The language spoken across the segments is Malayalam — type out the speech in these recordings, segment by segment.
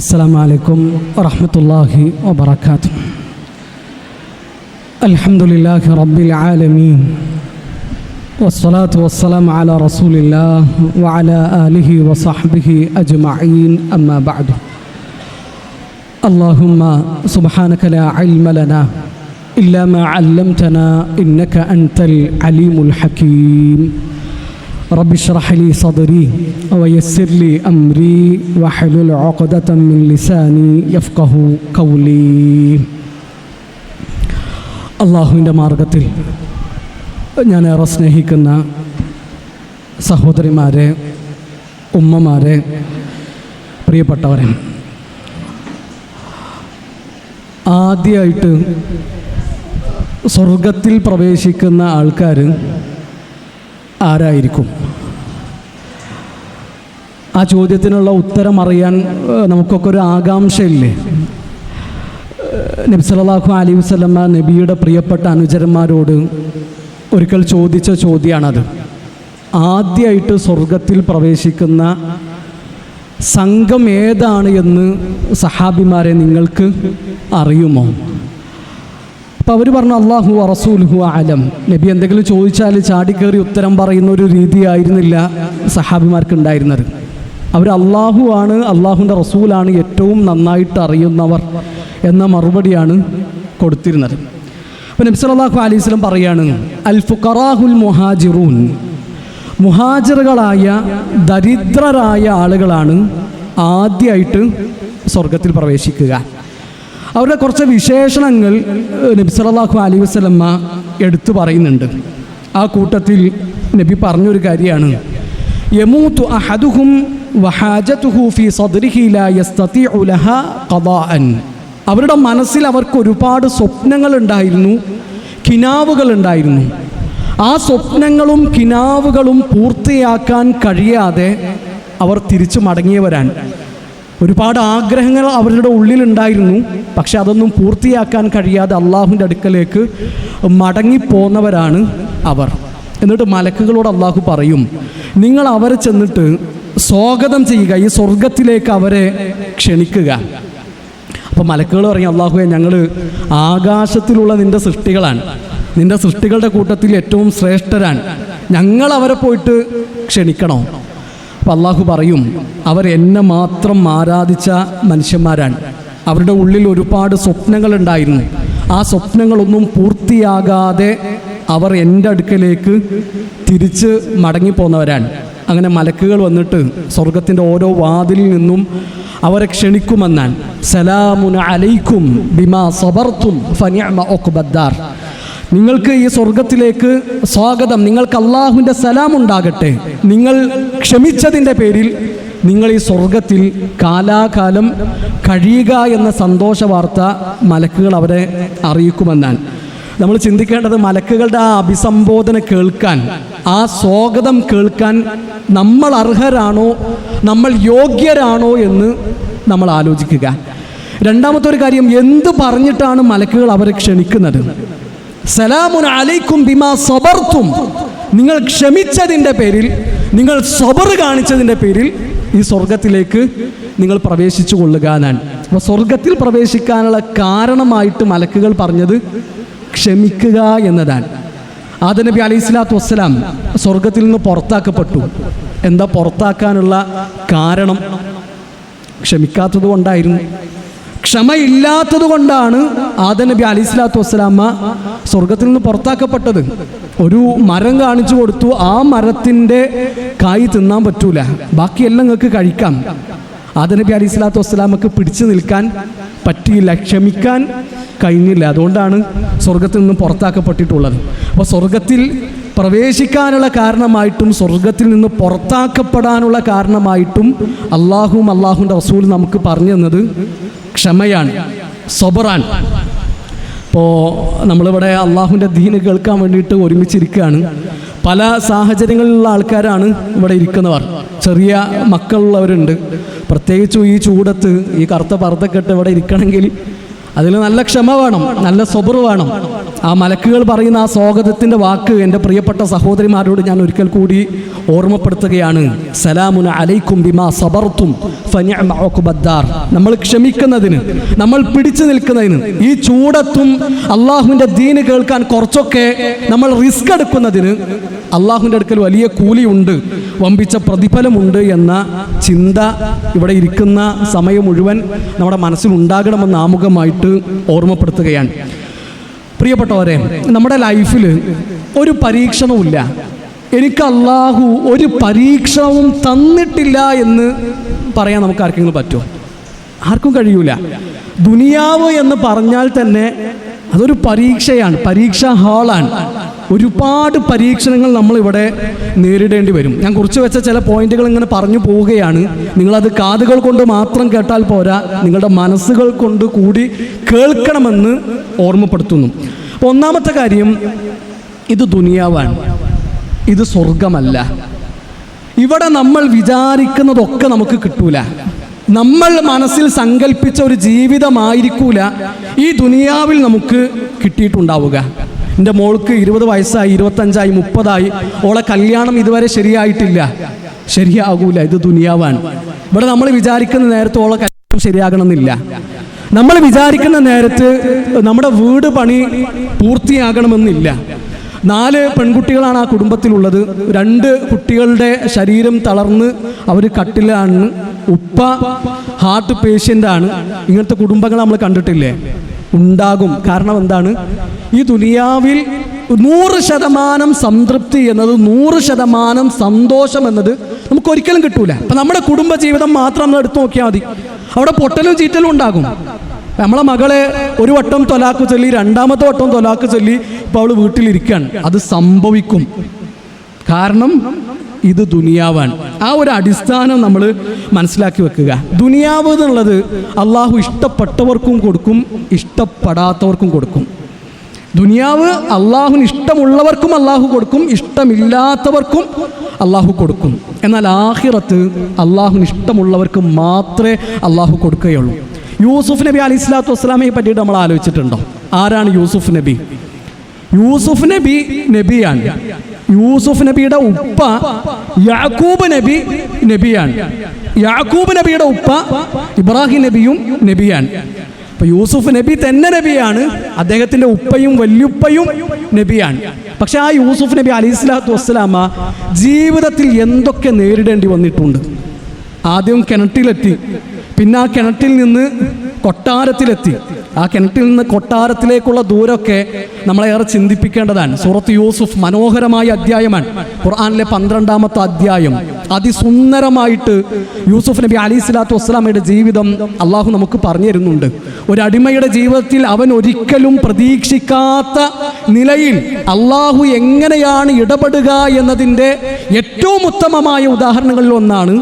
السلام عليكم ورحمة الله وبركاته. الحمد لله رب العالمين والصلاة والسلام على رسول الله وعلى آله وصحبه أجمعين. أما بعد، اللهم سبحانك لا علم لنا إلا ما علمتنا إنك أنت العليم الحكيم. رب اشرح لي صدري ويسر لي أمري واحلل عقدة من لساني يفقه قولي. അള്ളാഹുവിൻ്റെ മാർഗത്തിൽ ഞാനേറെ സ്നേഹിക്കുന്ന സഹോദരിമാരെ, ഉമ്മമാരെ, പ്രിയപ്പെട്ടവരെ, ആദ്യമായിട്ട് സ്വർഗത്തിൽ പ്രവേശിക്കുന്ന ആൾക്കാർ ആരായിരിക്കും? ആ ചോദ്യത്തിനുള്ള ഉത്തരം അറിയാൻ നമുക്കൊക്കെ ഒരു ആകാംക്ഷയില്ലേ? നബി സല്ലല്ലാഹു അലൈഹി വസല്ലമ നബിയുടെ പ്രിയപ്പെട്ട അനുചരന്മാരോട് ഒരിക്കൽ ചോദിച്ച ചോദ്യമാണത്. ആദ്യമായിട്ട് സ്വർഗത്തിൽ പ്രവേശിക്കുന്ന സംഘം ഏതാണ് എന്ന് സഹാബിമാരെ നിങ്ങൾക്ക് അറിയുമോ? അപ്പോൾ അവർ പറഞ്ഞു അല്ലാഹു വറസൂലുഹു അലം. നബി എന്തെങ്കിലും ചോദിച്ചാൽ ചാടിക്കേറി ഉത്തരം പറയുന്ന ഒരു രീതിയായിരുന്നില്ല സഹാബിമാർക്ക് ഉണ്ടായിരുന്നത്. അവർ അല്ലാഹു ആണ്, അല്ലാഹുവിൻ്റെ റസൂലാണ് ഏറ്റവും നന്നായിട്ട് അറിയുന്നവർ എന്ന മറുപടിയാണ് കൊടുത്തിരുന്നത്. അപ്പോൾ നബി സല്ലല്ലാഹു അലൈഹി വസല്ലം പറയാണ്, അൽ ഫുഖറാഹുൽ മുഹാജിറൂൻ, മുഹാജിറുകളായ ദരിദ്രരായ ആളുകളാണ് ആദ്യമായിട്ട് സ്വർഗത്തിൽ പ്രവേശിക്കുക. അവരുടെ കുറച്ച് വിശേഷണങ്ങൾ നബി സല്ലല്ലാഹു അലൈഹി വസല്ലമ എടുത്തു പറയുന്നുണ്ട്. ആ കൂട്ടത്തിൽ നബി പറഞ്ഞൊരു കാര്യമാണ്, യമൂതു അഹദുഹും വഹാജതുഹു ഫീ സദ്രിഹി ലാ യസ്തതിഉ ലഹാ ഖദാഅൻ. അവരുടെ മനസ്സിൽ അവർക്ക് ഒരുപാട് സ്വപ്നങ്ങളുണ്ടായിരുന്നു, കിനാവുകളുണ്ടായിരുന്നു. ആ സ്വപ്നങ്ങളും കിനാവുകളും പൂർത്തിയാക്കാൻ കഴിയാതെ അവർ തിരിച്ചു മടങ്ങിയവരാണ്. ഒരുപാട് ആഗ്രഹങ്ങൾ അവരുടെ ഉള്ളിലുണ്ടായിരുന്നു, പക്ഷെ അതൊന്നും പൂർത്തിയാക്കാൻ കഴിയാതെ അള്ളാഹുവിൻ്റെ അടുക്കലേക്ക് മടങ്ങിപ്പോന്നവരാണ് അവർ. എന്നിട്ട് മലക്കുകളോട് അള്ളാഹു പറയും, നിങ്ങൾ അവരെ ചെന്നിട്ട് സ്വാഗതം ചെയ്യുക, ഈ സ്വർഗത്തിലേക്ക് അവരെ ക്ഷണിക്കുക. അപ്പോൾ മലക്കുകൾ പറയും, അള്ളാഹുവേ, ഞങ്ങൾ ആകാശത്തിലുള്ള നിൻ്റെ സൃഷ്ടികളാണ്, നിൻ്റെ സൃഷ്ടികളുടെ കൂട്ടത്തിൽ ഏറ്റവും ശ്രേഷ്ഠരാണ്, ഞങ്ങൾ അവരെ പോയിട്ട് ക്ഷണിക്കണോ? അപ്പോൾ അള്ളാഹു പറയും, അവർ എന്നെ മാത്രം ആരാധിച്ച മനുഷ്യന്മാരാണ്, അവരുടെ ഉള്ളിൽ ഒരുപാട് സ്വപ്നങ്ങളുണ്ടായിരുന്നു, ആ സ്വപ്നങ്ങളൊന്നും പൂർത്തിയാകാതെ അവർ എൻ്റെ അടുക്കലേക്ക് തിരിച്ച് മടങ്ങിപ്പോന്നവരാണ്. അങ്ങനെ മലക്കുകൾ വന്നിട്ട് സ്വർഗത്തിൻ്റെ ഓരോ വാതിലിൽ നിന്നും അവരെ ക്ഷണിക്കുമെന്നാൻ. സലാമുൻ അലൈക്കും ബിമാ സബർതും ഫനിഅമ ഉഖ്ബദ്ദാർ. നിങ്ങൾക്ക് ഈ സ്വർഗത്തിലേക്ക് സ്വാഗതം, നിങ്ങൾക്ക് അള്ളാഹുവിൻ്റെ സലാം ഉണ്ടാകട്ടെ, നിങ്ങൾ ക്ഷമിച്ചതിൻ്റെ പേരിൽ നിങ്ങൾ ഈ സ്വർഗത്തിൽ കാലാകാലം കഴിയുക എന്ന സന്തോഷ വാർത്ത മലക്കുകൾ അവരെ അറിയിക്കുമെന്നാണ്. നമ്മൾ ചിന്തിക്കേണ്ടത്, മലക്കുകളുടെ ആ അഭിസംബോധന കേൾക്കാൻ, ആ സ്വാഗതം കേൾക്കാൻ നമ്മൾ അർഹരാണോ, നമ്മൾ യോഗ്യരാണോ എന്ന് നമ്മൾ ആലോചിക്കുക. രണ്ടാമത്തെ ഒരു കാര്യം, എന്ത് പറഞ്ഞിട്ടാണ് മലക്കുകൾ അവരെ ക്ഷണിക്കുന്നത്? സലാമുൻ അലൈക്കും ബിമാ സബർതും. നിങ്ങൾ ക്ഷമിച്ചതിൻ്റെ പേരിൽ, നിങ്ങൾ സബർ കാണിച്ചതിൻ്റെ പേരിൽ ഈ സ്വർഗത്തിലേക്ക് നിങ്ങൾ പ്രവേശിച്ചു കൊള്ളുക എന്നാണ്. അപ്പോൾ സ്വർഗത്തിൽ പ്രവേശിക്കാനുള്ള കാരണമായിട്ട് മലക്കുകൾ പറഞ്ഞത് ക്ഷമിക്കുക എന്നതാണ്. ആദം നബി അലൈഹി സ്വലാത്തു വസ്സലാം സ്വർഗത്തിൽ നിന്ന് പുറത്താക്കപ്പെട്ടു. എന്താ പുറത്താക്കാനുള്ള കാരണം? ക്ഷമിക്കാത്തത് കൊണ്ടായിരുന്നു, ക്ഷമയില്ലാത്തത് കൊണ്ടാണ് ആദം നബി അലൈഹി സ്വലാത്തു വസ്സലാമ സ്വർഗത്തിൽ നിന്ന് പുറത്താക്കപ്പെട്ടത്. ഒരു മരം കാണിച്ചു കൊടുത്തു, ആ മരത്തിൻ്റെ കായ് തിന്നാൻ പറ്റൂല, ബാക്കിയെല്ലാം നിങ്ങൾക്ക് കഴിക്കാം. ആദം നബി അലൈഹി സ്വലാത്തു വസ്സലാമക്ക് പിടിച്ചു നിൽക്കാൻ പറ്റിയില്ല, ക്ഷമിക്കാൻ കഴിഞ്ഞില്ല. അതുകൊണ്ടാണ് സ്വർഗത്തിൽ നിന്ന് പുറത്താക്കപ്പെട്ടിട്ടുള്ളത്. അപ്പോൾ സ്വർഗത്തിൽ പ്രവേശിക്കാനുള്ള കാരണമായിട്ടും സ്വർഗത്തിൽ നിന്ന് പുറത്താക്കപ്പെടാനുള്ള കാരണമായിട്ടും അള്ളാഹുവും അള്ളാഹുവിൻ്റെ റസൂൽ നമുക്ക് പറഞ്ഞു തന്നത് ക്ഷമയാണ്, സബറാണ്. ഇപ്പോൾ നമ്മളിവിടെ അള്ളാഹുവിൻ്റെ ദീന് കേൾക്കാൻ വേണ്ടിയിട്ട് ഒരുമിച്ചിരിക്കുകയാണ്. പല സാഹചര്യങ്ങളിലുള്ള ആൾക്കാരാണ് ഇവിടെ ഇരിക്കുന്നവർ. ചെറിയ മക്കളുള്ളവരുണ്ട്. പ്രത്യേകിച്ചും ഈ ചൂടത്ത് ഈ കറുത്ത പർദ്ദക്കെട്ട് ഇവിടെ ഇരിക്കണമെങ്കിൽ അതിൽ നല്ല ക്ഷമ വേണം, നല്ല സബർ വേണം. ആ മലക്കുകൾ പറയുന്ന ആ സ്വാഗതത്തിൻ്റെ വാക്ക് എൻ്റെ പ്രിയപ്പെട്ട സഹോദരിമാരോട് ഞാൻ ഒരിക്കൽ കൂടി ഓർമ്മപ്പെടുത്തുകയാണ്. സലാമുൻ അലൈക്കും ബിമാ സബർത്തും ഫനിഅമ ഉഖ്ബദ്ദാർ. നമ്മൾ ക്ഷമിക്കുന്നതിന്, നമ്മൾ പിടിച്ചു നിൽക്കുന്നതിന്, ഈ ചൂടത്തും അള്ളാഹുവിൻ്റെ ദീന് കേൾക്കാൻ കുറച്ചൊക്കെ നമ്മൾ റിസ്ക് എടുക്കുന്നതിന് അള്ളാഹുവിൻ്റെ അടുക്കൽ വലിയ കൂലിയുണ്ട്, വമ്പിച്ച പ്രതിഫലമുണ്ട് എന്ന ചിന്ത ഇവിടെ ഇരിക്കുന്ന സമയം മുഴുവൻ നമ്മുടെ മനസ്സിൽ ഉണ്ടാകണമെന്ന് ആമുഖമായിട്ട് ഓർമ്മപ്പെടുത്തുകയാണ്. പ്രിയപ്പെട്ടവരെ, നമ്മുടെ ലൈഫിൽ ഒരു പരീക്ഷണവുമില്ല. എനിക്ക് അള്ളാഹു ഒരു പരീക്ഷണവും തന്നിട്ടില്ല എന്ന് പറയാൻ നമുക്ക് ആർക്കെങ്കിലും പറ്റുമോ? ആർക്കും കഴിയൂല. ദുനിയാവ് എന്ന് പറഞ്ഞാൽ തന്നെ അതൊരു പരീക്ഷയാണ്, പരീക്ഷാ ഹാളാണ്. ഒരുപാട് പരീക്ഷണങ്ങൾ നമ്മളിവിടെ നേരിടേണ്ടി വരും. ഞാൻ കുറിച്ച് വെച്ച ചില പോയിന്റുകൾ ഇങ്ങനെ പറഞ്ഞു പോവുകയാണ്. നിങ്ങളത് കാതുകൾ കൊണ്ട് മാത്രം കേട്ടാൽ പോരാ, നിങ്ങളുടെ മനസ്സുകൾ കൊണ്ട് കൂടി കേൾക്കണമെന്ന് ഓർമ്മപ്പെടുത്തുന്നു. അപ്പോൾ ഒന്നാമത്തെ കാര്യം, ഇത് ദുനിയാവാണ്, ഇത് സ്വർഗമല്ല. ഇവിടെ നമ്മൾ വിചാരിക്കുന്നതൊക്കെ നമുക്ക് കിട്ടൂല. നമ്മൾ മനസ്സിൽ സങ്കല്പിച്ച ഒരു ജീവിതമായിരിക്കൂല ഈ ദുനിയാവിൽ നമുക്ക് കിട്ടിയിട്ടുണ്ടാവുക. എൻ്റെ മോൾക്ക് 20 വയസ്സായി, 25ആയി, 30ആയി, ഓളെ കല്യാണം ഇതുവരെ ശരിയായിട്ടില്ല. ശരിയാകൂല, ഇത് ദുനിയാവാണ്. ഇവിടെ നമ്മൾ വിചാരിക്കുന്ന നേരത്ത് ഓളെ കല്യാണം ശരിയാകണമെന്നില്ല. നമ്മൾ വിചാരിക്കുന്ന നേരത്ത് നമ്മുടെ വീട് പണി പൂർത്തിയാകണമെന്നില്ല. 4 പെൺകുട്ടികളാണ് ആ കുടുംബത്തിലുള്ളത്. 2 കുട്ടികളുടെ ശരീരം തളർന്ന് അവർ കട്ടിലാണ്. ഉപ്പ ഹാർട്ട് പേഷ്യൻ്റാണ്. ഇങ്ങനത്തെ കുടുംബങ്ങൾ നമ്മൾ കണ്ടിട്ടില്ലേ? ഉണ്ടാകും. കാരണം എന്താണ്? ഈ ദുനിയാവിൽ 100% സംതൃപ്തി എന്നത്, 100% സന്തോഷം എന്നത് നമുക്ക് ഒരിക്കലും കിട്ടൂല. അപ്പം നമ്മുടെ കുടുംബജീവിതം മാത്രം നമ്മൾ എടുത്തു നോക്കിയാൽ മതി. അവിടെ പൊട്ടലും ചീറ്റലും ഉണ്ടാകും. നമ്മളെ മകളെ ഒരു വട്ടം തൊലാക്ക് ചൊല്ലി, 2ാമത്തെ വട്ടം തൊലാക്ക് ചൊല്ലി ഇപ്പോൾ അവൾ വീട്ടിലിരിക്കുകയാണ്. അത് സംഭവിക്കും. കാരണം ഇത് ദുനിയാവാണ്. ആ ഒരു അടിസ്ഥാനം നമ്മൾ മനസ്സിലാക്കി വെക്കുക. ദുനിയാവ് എന്നുള്ളത് അള്ളാഹു ഇഷ്ടപ്പെട്ടവർക്കും കൊടുക്കും, ഇഷ്ടപ്പെടാത്തവർക്കും കൊടുക്കും. ദുനിയാവ് അള്ളാഹുവിന് ഇഷ്ടമുള്ളവർക്കും അള്ളാഹു കൊടുക്കും, ഇഷ്ടമില്ലാത്തവർക്കും അള്ളാഹു കൊടുക്കും. എന്നാൽ ആഖിറത്ത് അള്ളാഹുവിന് ഇഷ്ടമുള്ളവർക്ക് മാത്രമേ അള്ളാഹു കൊടുക്കുകയുള്ളൂ. യൂസുഫ് നബി അലൈഹി സ്വലാത്തു വസ്സലാമയെ പറ്റിയിട്ട് നമ്മൾ ആലോചിച്ചിട്ടുണ്ടോ? ആരാണ് യൂസുഫ് നബി? യൂസുഫ് നബി നബിയാണ്. യൂസുഫ് നബിയുടെ ഉപ്പ യാക്കൂബ് നബി നബിയാണ്. യാക്കൂബ് നബിയുടെ ഉപ്പ ഇബ്രാഹിം നബിയും നബിയാണ്. അപ്പോൾ യൂസുഫ് നബി തന്നെ നബിയാണ്, അദ്ദേഹത്തിൻ്റെ ഉപ്പയും വല്യുപ്പയും നബിയാണ്. പക്ഷെ ആ യൂസുഫ് നബി അലൈഹി സ്വലാത്തു വസ്സലാമ ജീവിതത്തിൽ എന്തൊക്കെ നേരിടേണ്ടി വന്നിട്ടുണ്ട്. ആദ്യം കിണറ്റിലെത്തി, പിന്നെ ആ കിണറ്റിൽ നിന്ന് കൊട്ടാരത്തിലെത്തി. ആ കിണറ്റിൽ നിന്ന് കൊട്ടാരത്തിലേക്കുള്ള ദൂരമൊക്കെ നമ്മളേറെ ചിന്തിപ്പിക്കേണ്ടതാണ്. സൂറത്ത് യൂസുഫ് മനോഹരമായ അധ്യായമാണ്. ഖുർആനിലെ 12ാമത്തെ അധ്യായം. അതിസുന്ദരമായിട്ട് യൂസുഫ് നബി അലൈഹി സ്വലാത്തു വസ്സലാമയുടെ ജീവിതം അള്ളാഹു നമുക്ക് പറഞ്ഞു തരുന്നുണ്ട്. ഒരു അടിമയുടെ ജീവിതത്തിൽ അവൻ ഒരിക്കലും പ്രതീക്ഷിക്കാത്ത നിലയിൽ അള്ളാഹു എങ്ങനെയാണ് ഇടപെടുക എന്നതിൻ്റെ ഏറ്റവും ഉത്തമമായ ഉദാഹരണങ്ങളിൽ ഒന്നാണ്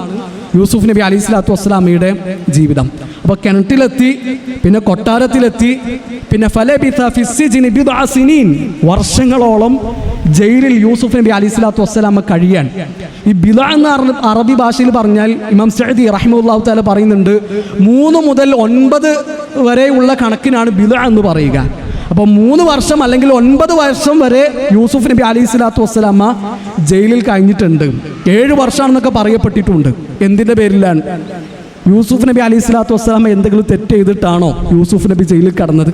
യൂസുഫ് നബി അലൈഹി സ്വലാത്തു വസ്സലാമയുടെ ജീവിതം. അപ്പോൾ കിണറ്റിലെത്തി, പിന്നെ കൊട്ടാരത്തിലെത്തി, പിന്നെ ഫലബിഥ ഫിസ്സിജ്നി ബിദ്അ സിനീൻ, വർഷങ്ങളോളം ജയിലിൽ യൂസുഫ് നബി അലൈഹി സ്വലാത്തു വസ്സലാമ കഴിയാൻ. ഈ ബിദ്അ എന്ന അറബി ഭാഷയിൽ പറഞ്ഞാൽ ഇമാം സഅദി റഹിമഹുല്ലാഹു തആല പറയുന്നുണ്ട്, 3 മുതൽ 9 വരെയുള്ള കണക്കിനാണ് ബിദ്അ എന്ന് പറയുക. അപ്പോൾ 3 വർഷം അല്ലെങ്കിൽ 9 വർഷം വരെ യൂസുഫ് നബി അലൈഹി സ്വലാത്തു വസ്സലാമ ജയിലിൽ കഴിഞ്ഞിട്ടുണ്ട്. 7 വർഷമാണെന്നൊക്കെ പറയപ്പെട്ടിട്ടുണ്ട്. എന്തിൻ്റെ പേരിലാണ്? യൂസുഫ് നബി അലൈഹി സ്വലാത്തു വസ്സലാമ എന്തെങ്കിലും തെറ്റ് ചെയ്തിട്ടാണോ യൂസുഫ് നബി ജയിലിൽ കടന്നത്?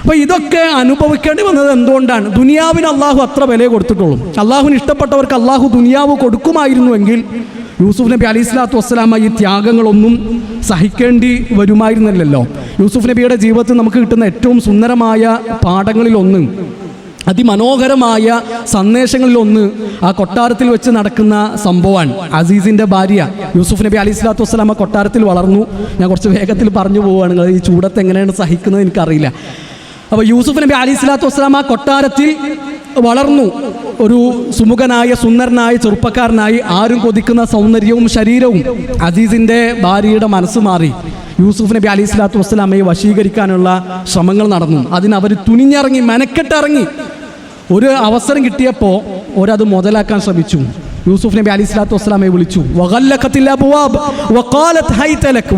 അപ്പോൾ ഇതൊക്കെ അനുഭവിക്കേണ്ടി വന്നത് എന്തുകൊണ്ടാണ്? ദുനിയാവിന് അള്ളാഹു അത്ര വില കൊടുത്തിട്ടുള്ളൂ. അള്ളാഹുവിന് ഇഷ്ടപ്പെട്ടവർക്ക് അള്ളാഹു ദുനിയാവ് കൊടുക്കുമായിരുന്നുവെങ്കിൽ യൂസുഫ് നബി അലൈഹി സ്വലാത്തു വസ്സലാമ ഈ ത്യാഗങ്ങളൊന്നും സഹിക്കേണ്ടി വരുമായിരുന്നില്ലല്ലോ. യൂസുഫ് നബിയുടെ ജീവിതത്തിൽ നമുക്ക് കിട്ടുന്ന ഏറ്റവും സുന്ദരമായ പാഠങ്ങളിലൊന്ന്, അതിമനോഹരമായ സന്ദേശങ്ങളിലൊന്ന് ആ കൊട്ടാരത്തിൽ വെച്ച് നടക്കുന്ന സംഭവമാണ്. അസീസിൻ്റെ ഭാര്യ യൂസുഫ് നബി അലൈഹി സ്വലാത്തു വസ്സലാമ കൊട്ടാരത്തിൽ വളർന്നു. ഞാൻ കുറച്ച് വേഗത്തിൽ പറഞ്ഞു പോവുകയാണ്, ഈ ചൂടത്ത് എങ്ങനെയാണ് സഹിക്കുന്നത് എനിക്കറിയില്ല. അപ്പോൾ യൂസുഫ് നബി അലൈഹി സ്വലാത്തു വസ്സലാമ കൊട്ടാരത്തിൽ വളർന്നു. ഒരു സുമുഖനായ സുന്ദരനായ ചെറുപ്പക്കാരനായി, ആരും കൊതിക്കുന്ന സൗന്ദര്യവും ശരീരവും. അസീസിൻ്റെ ഭാര്യയുടെ മനസ്സ് മാറി. യൂസുഫ് നബി അലൈഹി സ്വലാത്തു വസ്സലാമയെ വശീകരിക്കാനുള്ള ശ്രമങ്ങൾ നടന്നു. അതിനവർ തുനിഞ്ഞിറങ്ങി, മെനക്കെട്ടിറങ്ങി. ഒരു അവസരം കിട്ടിയപ്പോൾ അവരത് മുതലാക്കാൻ ശ്രമിച്ചു. യൂസുഫ് നബി അലൈഹി സ്വലാത്തു വസ്സലാമയെ വിളിച്ചു.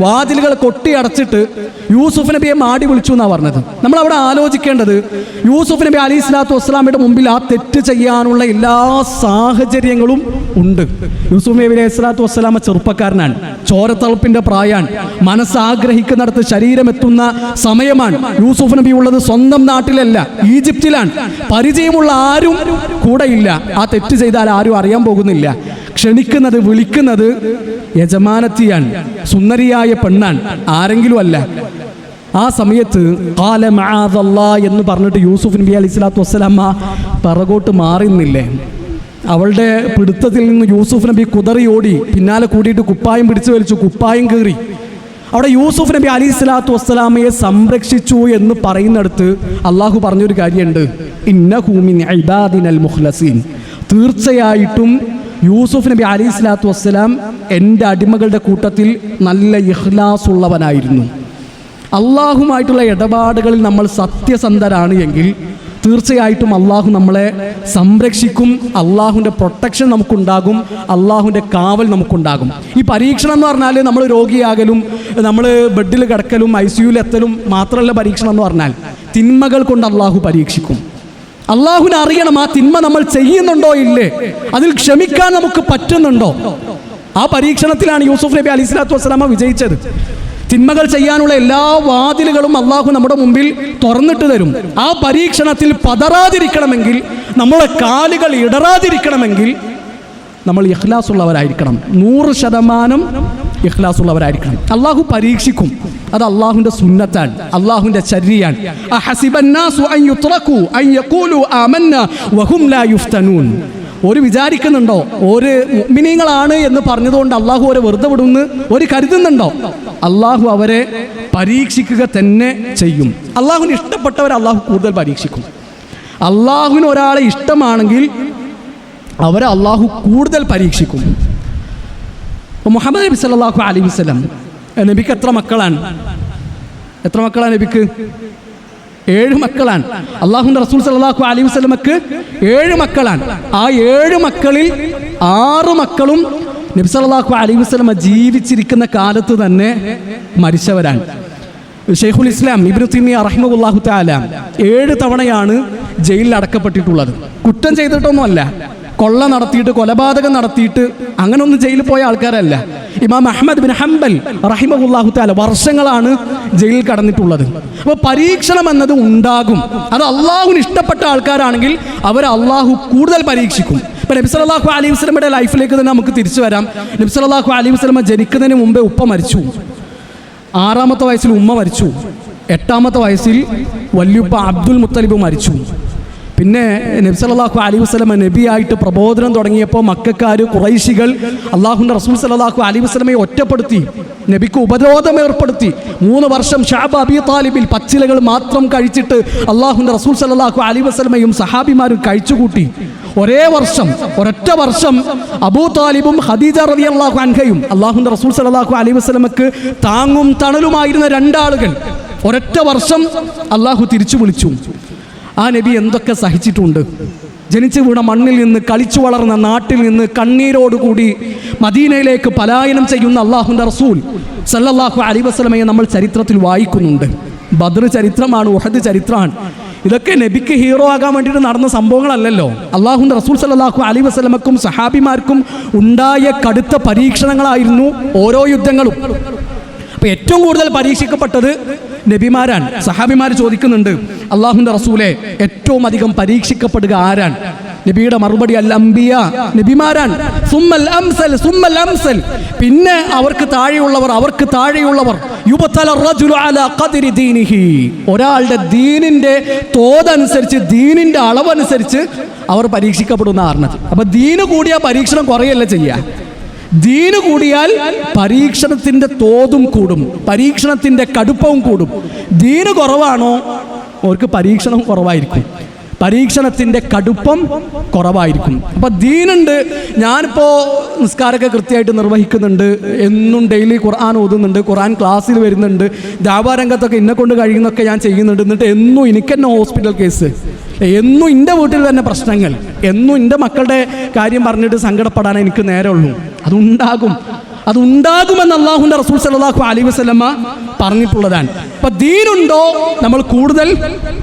വാതിലുകൾ കൊട്ടി അടച്ചിട്ട് യൂസുഫ് നബിയെ മാടി വിളിച്ചു എന്നാണ് പറഞ്ഞത്. നമ്മൾ അവിടെ ആലോചിക്കേണ്ടത്, യൂസുഫ് നബി അലൈഹി സ്വലാത്തു വസ്സലാമയുടെ മുമ്പിൽ ആ തെറ്റ് ചെയ്യാനുള്ള എല്ലാ സാഹചര്യങ്ങളും ഉണ്ട്. യൂസുഫ് നബി അലൈഹി സ്വലാത്തു വസ്സലാമ ചെറുപ്പക്കാരനാണ്, ചോരത്തളപ്പിന്റെ പ്രായാണ്, മനസ്സാഗ്രഹിക്കുന്നിടത്ത് ശരീരം എത്തുന്ന സമയമാണ്. യൂസുഫ് നബി ഉള്ളത് സ്വന്തം നാട്ടിലല്ല, ഈജിപ്തിലാണ്. പരിചയമുള്ള ആരും കൂടെയില്ല. ആ തെറ്റ് ചെയ്താൽ ആരും അറിയാൻ പോകുന്നില്ല. ക്ഷണിക്കുന്നത്, വിളിക്കുന്നത് യജമാനത്തിയാണ്, സുന്ദരിയായ പെണ്ണാണ്, ആരെങ്കിലും അല്ല. ആ സമയത്ത് ഖാല മഅദല്ലാഹ് എന്ന് പറഞ്ഞിട്ട് യൂസുഫ് നബി അലൈഹി സ്വലാത്തു വസ്സലാമ പിറകോട്ട് മാറുന്നില്ലേ? അവളുടെ പിടുത്തത്തിൽ നിന്ന് യൂസുഫ് നബി കുതറി ഓടി, പിന്നാലെ കൂടിയിട്ട് കുപ്പായം പിടിച്ചു വലിച്ചു, കുപ്പായം കീറി. അവിടെ യൂസുഫ് നബി അലൈഹി സ്വലാത്തു വസ്സലാമയെ സംരക്ഷിച്ചു എന്ന് പറയുന്നിടത്ത് അള്ളാഹു പറഞ്ഞൊരു കാര്യമുണ്ട്, ഇന്നഹു മിൻ ഇബാദിനൽ മുഖ്ലസീൻ. തീർച്ചയായിട്ടും യൂസുഫ് നബി അലൈഹി സ്വലാത്തു വസ്സലാം എൻ്റെ അടിമകളുടെ കൂട്ടത്തിൽ നല്ല ഇഖ്ലാസ് ഉള്ളവനായിരുന്നു. അള്ളാഹുമായിട്ടുള്ള ഇടപാടുകളിൽ നമ്മൾ സത്യസന്ധരാണ് എങ്കിൽ തീർച്ചയായിട്ടും അള്ളാഹു നമ്മളെ സംരക്ഷിക്കും. അള്ളാഹുവിൻ്റെ പ്രൊട്ടക്ഷൻ നമുക്കുണ്ടാകും, അള്ളാഹുവിൻ്റെ കാവൽ നമുക്കുണ്ടാകും. ഈ പരീക്ഷണം എന്ന് പറഞ്ഞാൽ നമ്മൾ രോഗിയാകലും, നമ്മൾ ബെഡിൽ കിടക്കലും, ICUയിൽ എത്തലും മാത്രമല്ല പരീക്ഷണം എന്ന് പറഞ്ഞാൽ. തിന്മകൾ കൊണ്ട് അള്ളാഹു പരീക്ഷിക്കും. അള്ളാഹുവിനെ അറിയണം ആ തിന്മ നമ്മൾ ചെയ്യുന്നുണ്ടോ ഇല്ലേ, അതിൽ ക്ഷമിക്കാൻ നമുക്ക് പറ്റുന്നുണ്ടോ. ആ പരീക്ഷണത്തിലാണ് യൂസുഫ് നബി അലൈഹി സ്വലാത്തു വസ്സലാമ വിജയിച്ചത്. തിന്മകൾ ചെയ്യാനുള്ള എല്ലാ വാതിലുകളും അള്ളാഹു നമ്മുടെ മുമ്പിൽ തുറന്നിട്ട് തരും. ആ പരീക്ഷണത്തിൽ പതറാതിരിക്കണമെങ്കിൽ, നമ്മുടെ കാലുകൾ ഇടറാതിരിക്കണമെങ്കിൽ നമ്മൾ ഇഖ്ലാസ് ഉള്ളവരായിരിക്കണം, 100% ഇഖ്ലാസ് ഉള്ളവരായിരിക്കണം. അള്ളാഹു പരീക്ഷിക്കും, അത് അള്ളാഹുവിൻ്റെ സുന്നത്താണ്, അള്ളാഹുവിൻ്റെ ചര്യയാണ്. അഹസിബന്നാസു അൻ യുത്റകു അൻ യഖൂലു ആമന്നാ വഹും ലാ യുഫ്തനൂൻ. ഒരു വിചാരിക്കുന്നുണ്ടോ ഒരു മുഅ്മിനീങ്ങളാണ് എന്ന് പറഞ്ഞതുകൊണ്ട് അള്ളാഹു അവരെ വെറുതെ വിടുമെന്ന് ഒരു കരുതുന്നുണ്ടോ? അള്ളാഹു അവരെ പരീക്ഷിക്കുക തന്നെ ചെയ്യും. അള്ളാഹുവിന് ഇഷ്ടപ്പെട്ടവരെ അള്ളാഹു കൂടുതൽ പരീക്ഷിക്കും. അള്ളാഹുവിന് ഒരാളെ ഇഷ്ടമാണെങ്കിൽ അവരെ അള്ളാഹു കൂടുതൽ പരീക്ഷിക്കും. മുഹമ്മദ് നബി സല്ലല്ലാഹു അലൈഹി വസല്ലം, നബിക്ക് എത്ര മക്കളാണ്? എത്ര മക്കളാണ് നബിക്ക്? 7 മക്കളാണ്. അള്ളാഹുവിൻ്റെ റസൂൽ സല്ലല്ലാഹു അലൈഹി വസല്ലമക്ക് 7 മക്കളാണ്. ആ 7 മക്കളിൽ 6 മക്കളും നബി സല്ലല്ലാഹു അലൈഹി വസല്ലമ ജീവിച്ചിരിക്കുന്ന കാലത്ത് തന്നെ മരിച്ചവരാണ്. ഷെയ്ഖുൽ ഇസ്ലാം ഇബ്നു തൈമിയ്യ റഹിമഹുല്ലാഹു തആല 7 തവണയാണ് ജയിലിൽ അടക്കപ്പെട്ടിട്ടുള്ളത്. കുറ്റം ചെയ്തിട്ടൊന്നുമല്ല, കൊള്ള നടത്തിയിട്ട്, കൊലപാതകം നടത്തിയിട്ട് അങ്ങനൊന്നും ജയിലിൽ പോയ ആൾക്കാരല്ല. ഇമാം അഹ്മദ് ബിൻ ഹംബൽ റഹിമഹുല്ലാഹു തആല വർഷങ്ങളാണ് ജയിലിൽ കടന്നിട്ടുള്ളത്. അപ്പോൾ പരീക്ഷണം എന്നത് ഉണ്ടാകും. അത് അള്ളാഹുവിന് ഇഷ്ടപ്പെട്ട ആൾക്കാരാണെങ്കിൽ അവരെ അള്ളാഹു കൂടുതൽ പരീക്ഷിക്കും. ഇപ്പം നബി സല്ലല്ലാഹു അലൈഹി വസല്ലമയുടെ ലൈഫിലേക്ക് തന്നെ നമുക്ക് തിരിച്ചു വരാം. നബി സല്ലല്ലാഹു അലൈഹി വസല്ലമ ജനിക്കുന്നതിന് മുമ്പേ ഉപ്പ മരിച്ചു, 6ാമത്തെ വയസ്സിൽ ഉമ്മ മരിച്ചു, 8ാമത്തെ വയസ്സിൽ വല്യുപ്പ അബ്ദുൽ മുത്തലിബ് മരിച്ചു. പിന്നെ നബി സല്ലല്ലാഹു അലൈഹി വസല്ലമ നബിയായിട്ട് പ്രബോധനം തുടങ്ങിയപ്പോൾ മക്കക്കാർ, ഖുറൈശികൾ അള്ളാഹുവിൻ്റെ റസൂൽ സല്ലല്ലാഹു അലൈഹി വസല്ലമയെ ഒറ്റപ്പെടുത്തി, നബിക്ക് ഉപരോധം ഏർപ്പെടുത്തി. 3 വർഷം ഷഅബ് അബി താലിബിൽ പച്ചിലകൾ മാത്രം കഴിച്ചിട്ട് അള്ളാഹുവിൻ്റെ റസൂൽ സല്ലല്ലാഹു അലൈഹി വസല്ലമയും സഹാബിമാരും കഴിച്ചുകൂട്ടി. ഒരൊറ്റ വർഷം അബൂ താലിബും ഖദീജ റളിയല്ലാഹു അൻഹയും അള്ളാഹുവിൻ്റെ റസൂൽ സല്ലല്ലാഹു അലൈഹി വസല്ലമക്ക് താങ്ങും തണലുമായിരുന്ന 2 ആളുകൾ ഒരൊറ്റ വർഷം അള്ളാഹു തിരിച്ചു വിളിച്ചു. ആ നബി എന്തൊക്കെ സഹിച്ചിട്ടുണ്ട്. ജനിച്ചു വീണ മണ്ണിൽ നിന്ന്, കളിച്ചു വളർന്ന നാട്ടിൽ നിന്ന് കണ്ണീരോടുകൂടി മദീനയിലേക്ക് പലായനം ചെയ്യുന്ന അള്ളാഹുവിൻ്റെ റസൂൽ സല്ലല്ലാഹു അലൈഹി വസല്ലമയെ നമ്മൾ ചരിത്രത്തിൽ വായിക്കുന്നുണ്ട്. ബദർ ചരിത്രമാണ്, ഉഹദ് ചരിത്രമാണ്. ഇതൊക്കെ നബിക്ക് ഹീറോ ആകാൻ വേണ്ടിയിട്ട് നടന്ന സംഭവങ്ങളല്ലല്ലോ. അള്ളാഹുവിൻ്റെ റസൂൽ സല്ലല്ലാഹു അലൈഹി വസല്ലമക്കും സഹാബിമാർക്കും ഉണ്ടായ കടുത്ത പരീക്ഷണങ്ങളായിരുന്നു ഓരോ യുദ്ധങ്ങളും. അപ്പോൾ ഏറ്റവും കൂടുതൽ പരീക്ഷിക്കപ്പെട്ടത് നബിമാരാണ്. സഹാബിമാർ ചോദിക്കുന്നുണ്ട്, അള്ളാഹുവിൻ്റെ റസൂലെ ഏറ്റവും അധികം പരീക്ഷിക്കപ്പെടുക ആരാണ്? നബിയുടെ മറുപടി അൽ അംബിയ, നബിമാരാണ്. സുമ്മൽ അംസൽ, സുമ്മൽ അംസൽ, പിന്നെ അവർക്ക് താഴെയുള്ളവർ. യുബതല റജുലു അലാ ഖദ്രി ദീനിഹി, ഒരാളുടെ ദീനിന്റെ തോതനുസരിച്ച്, ദീനിന്റെ അളവനുസരിച്ച് അവർ പരീക്ഷിക്കപ്പെടുന്ന പറഞ്ഞത്. അപ്പൊ ദീന് കൂടിയ പരീക്ഷണം കുറയല്ല ചെയ്യുക. ദീന് കൂടിയാൽ പരീക്ഷണത്തിൻ്റെ തോതും കൂടും, പരീക്ഷണത്തിൻ്റെ കടുപ്പവും കൂടും. ദീന് കുറവാണോ അവർക്ക് പരീക്ഷണം കുറവായിരിക്കും. പരീക്ഷണത്തിൻ്റെ കടുപ്പം കുറവായിരിക്കും. അപ്പോൾ ദീനുണ്ട്, ഞാനിപ്പോൾ നിസ്കാരമൊക്കെ കൃത്യമായിട്ട് നിർവഹിക്കുന്നുണ്ട്, എന്നും ഡെയിലി ഖുർആൻ ഓതുന്നുണ്ട്, ഖുർആൻ ക്ലാസ്സിൽ വരുന്നുണ്ട്, ദാവാരംഗത്തൊക്കെ എന്നെ കൊണ്ട് കഴിയുന്നൊക്കെ ഞാൻ ചെയ്യുന്നുണ്ട്, എന്നിട്ട് എന്നും എനിക്ക് തന്നെ ഹോസ്പിറ്റൽ കേസ്, എന്നും എൻ്റെ വീട്ടിൽ തന്നെ പ്രശ്നങ്ങൾ, എന്നും എൻ്റെ മക്കളുടെ കാര്യം പറഞ്ഞിട്ട് സങ്കടപ്പെടാൻ എനിക്ക് നേരമുള്ളൂ. അതുണ്ടാകുമെന്ന് അല്ലാഹുവിൻ്റെ റസൂൽ സല്ലല്ലാഹു അലൈഹി വസല്ലമ പറഞ്ഞിട്ടുള്ളതാണ്. അപ്പം ദീനുണ്ടോ നമ്മൾ കൂടുതൽ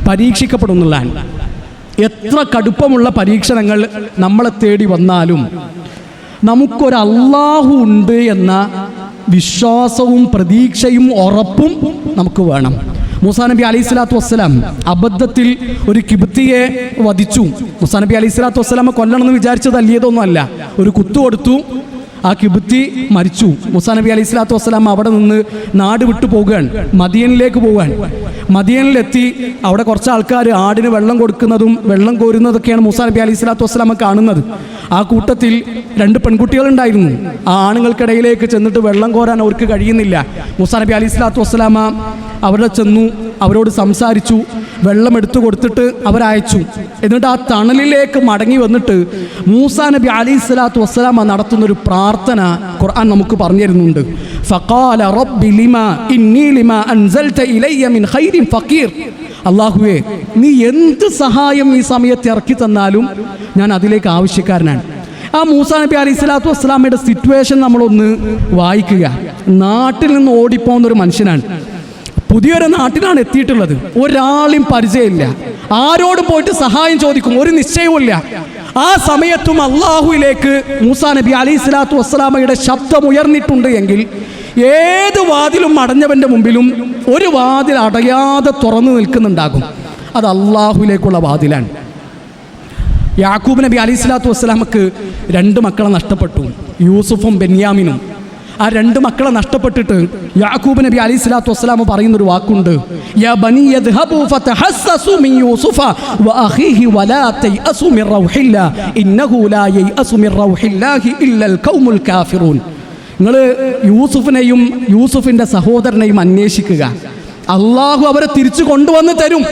പരീക്ഷിക്കപ്പെടുന്നതാണ്. എത്ര കടുപ്പമുള്ള പരീക്ഷണങ്ങൾ നമ്മളെ തേടി വന്നാലും നമുക്കൊരു അല്ലാഹു ഉണ്ട് എന്ന വിശ്വാസവും പ്രതീക്ഷയും ഉറപ്പും നമുക്ക് വേണം. മൂസാ നബി അലൈഹി സ്വലാത്തു വസ്സലാം അബദ്ധത്തിൽ ഒരു കിബ്തിയെ വധിച്ചു. മൂസാ നബി അലൈഹി സ്വലാത്തു വസ്സലാമെ കൊല്ലണമെന്ന് വിചാരിച്ചത് അല്ലിയതൊന്നും അല്ല, ഒരു കുത്തു കൊടുത്തു, ആ കിബ്തി മരിച്ചു. മൂസാ നബി അലൈഹി സ്വലാത്തു വസ്സലാം അവിടെ നിന്ന് നാട് വിട്ടു പോകുകയാണ്, മദിയനിലേക്ക് പോവുകയാണ്. മദിയനിലെത്തി അവിടെ കുറച്ച് ആൾക്കാർ ആടിന് വെള്ളം കൊടുക്കുന്നതും വെള്ളം കോരുന്നതൊക്കെയാണ് മൂസാ നബി അലൈഹി സ്വലാത്തു വസ്സലാമ കാണുന്നത്. ആ കൂട്ടത്തിൽ 2 പെൺകുട്ടികളുണ്ടായിരുന്നു. ആ ആണുങ്ങൾക്കിടയിലേക്ക് ചെന്നിട്ട് വെള്ളം കോരാൻ അവർക്ക് കഴിയുന്നില്ല. മൂസാ നബി അലൈഹി സ്വലാത്തു വസ്സലാമ അവിടെ ചെന്നു, അവരോട് സംസാരിച്ചു, വെള്ളം എടുത്തു കൊടുത്തിട്ട് അവരയച്ചു. എന്നിട്ട് ആ തണലിലേക്ക് മടങ്ങി വന്നിട്ട് മൂസാ നബി അലൈഹി സ്വലാത്തു വസ്സലാമ നടത്തുന്നൊരു പ്രാർത്ഥന ഖുർആൻ നമുക്ക് പറഞ്ഞു തരുന്നുണ്ട്. ഫഖാല റബ്ബി ലിമാ ഇന്നി ലിമാ അൻസൽത ഇലയ്യ മിൻ ഖൈരിൻ ഫഖീർ. അല്ലാഹുവേ, നീ എന്ത് സഹായം ഈ സമയത്ത് ഇറക്കി തന്നാലും ഞാൻ അതിലേക്ക് ആവശ്യക്കാരനാണ്. ആ മൂസാ നബി അലൈഹി സ്വലാത്തു വസ്സലാമയുടെ സിറ്റുവേഷൻ നമ്മളൊന്ന് വായിക്കുക. നാട്ടിൽ നിന്ന് ഓടിപ്പോകുന്നൊരു മനുഷ്യനാണ്, പുതിയൊരു നാട്ടിലാണ് എത്തിയിട്ടുള്ളത്, ഒരാളും പരിചയമില്ല, ആരോട് പോയിട്ട് സഹായം ചോദിക്കും ഒരു നിശ്ചയവുമില്ല. ആ സമയത്തും അള്ളാഹുവിലേക്ക് മൂസാ നബി അലൈഹി സ്വലാത്തു വസ്സലാമയുടെ ശബ്ദം ഉയർന്നിട്ടുണ്ട് എങ്കിൽ ഏത് വാതിലും അടഞ്ഞവൻ്റെ മുമ്പിലും ഒരു വാതിൽ അടയാതെ തുറന്നു നിൽക്കുന്നുണ്ടാകും. അത് അള്ളാഹുവിലേക്കുള്ള വാതിലാണ്. യാക്കൂബ് നബി അലൈഹി സ്വലാത്തു വസ്സലാമക്ക് 2 മക്കളെ നഷ്ടപ്പെട്ടു, യൂസുഫും ബെന്യാമിനും. ആ 2 മക്കളെ നഷ്ടപ്പെട്ടിട്ട് യാക്കൂബ് നബി അലൈഹി സ്വലാത്തു വസ്സലാം പറയുന്നൊരു വാക്കുണ്ട്, യാ ബനി യദ്ഹബു ഫതഹസ്സസു മിൻ യൂസുഫ വഅഖീഹി വലാ തയഅസു മിൻ റൗഹില്ലാ ഇന്നഹു ലാ യയഅസു മിൻ റൗഹില്ലാഹി ഇല്ലൽ ഖൗമുൽ കാഫിറൂൻ. നിങ്ങൾ യൂസുഫിനെയും യൂസുഫിൻ്റെ സഹോദരനെയും അന്വേഷിക്കുക, അള്ളാഹു അവരെ തിരിച്ചു കൊണ്ടുവന്ന് തരും.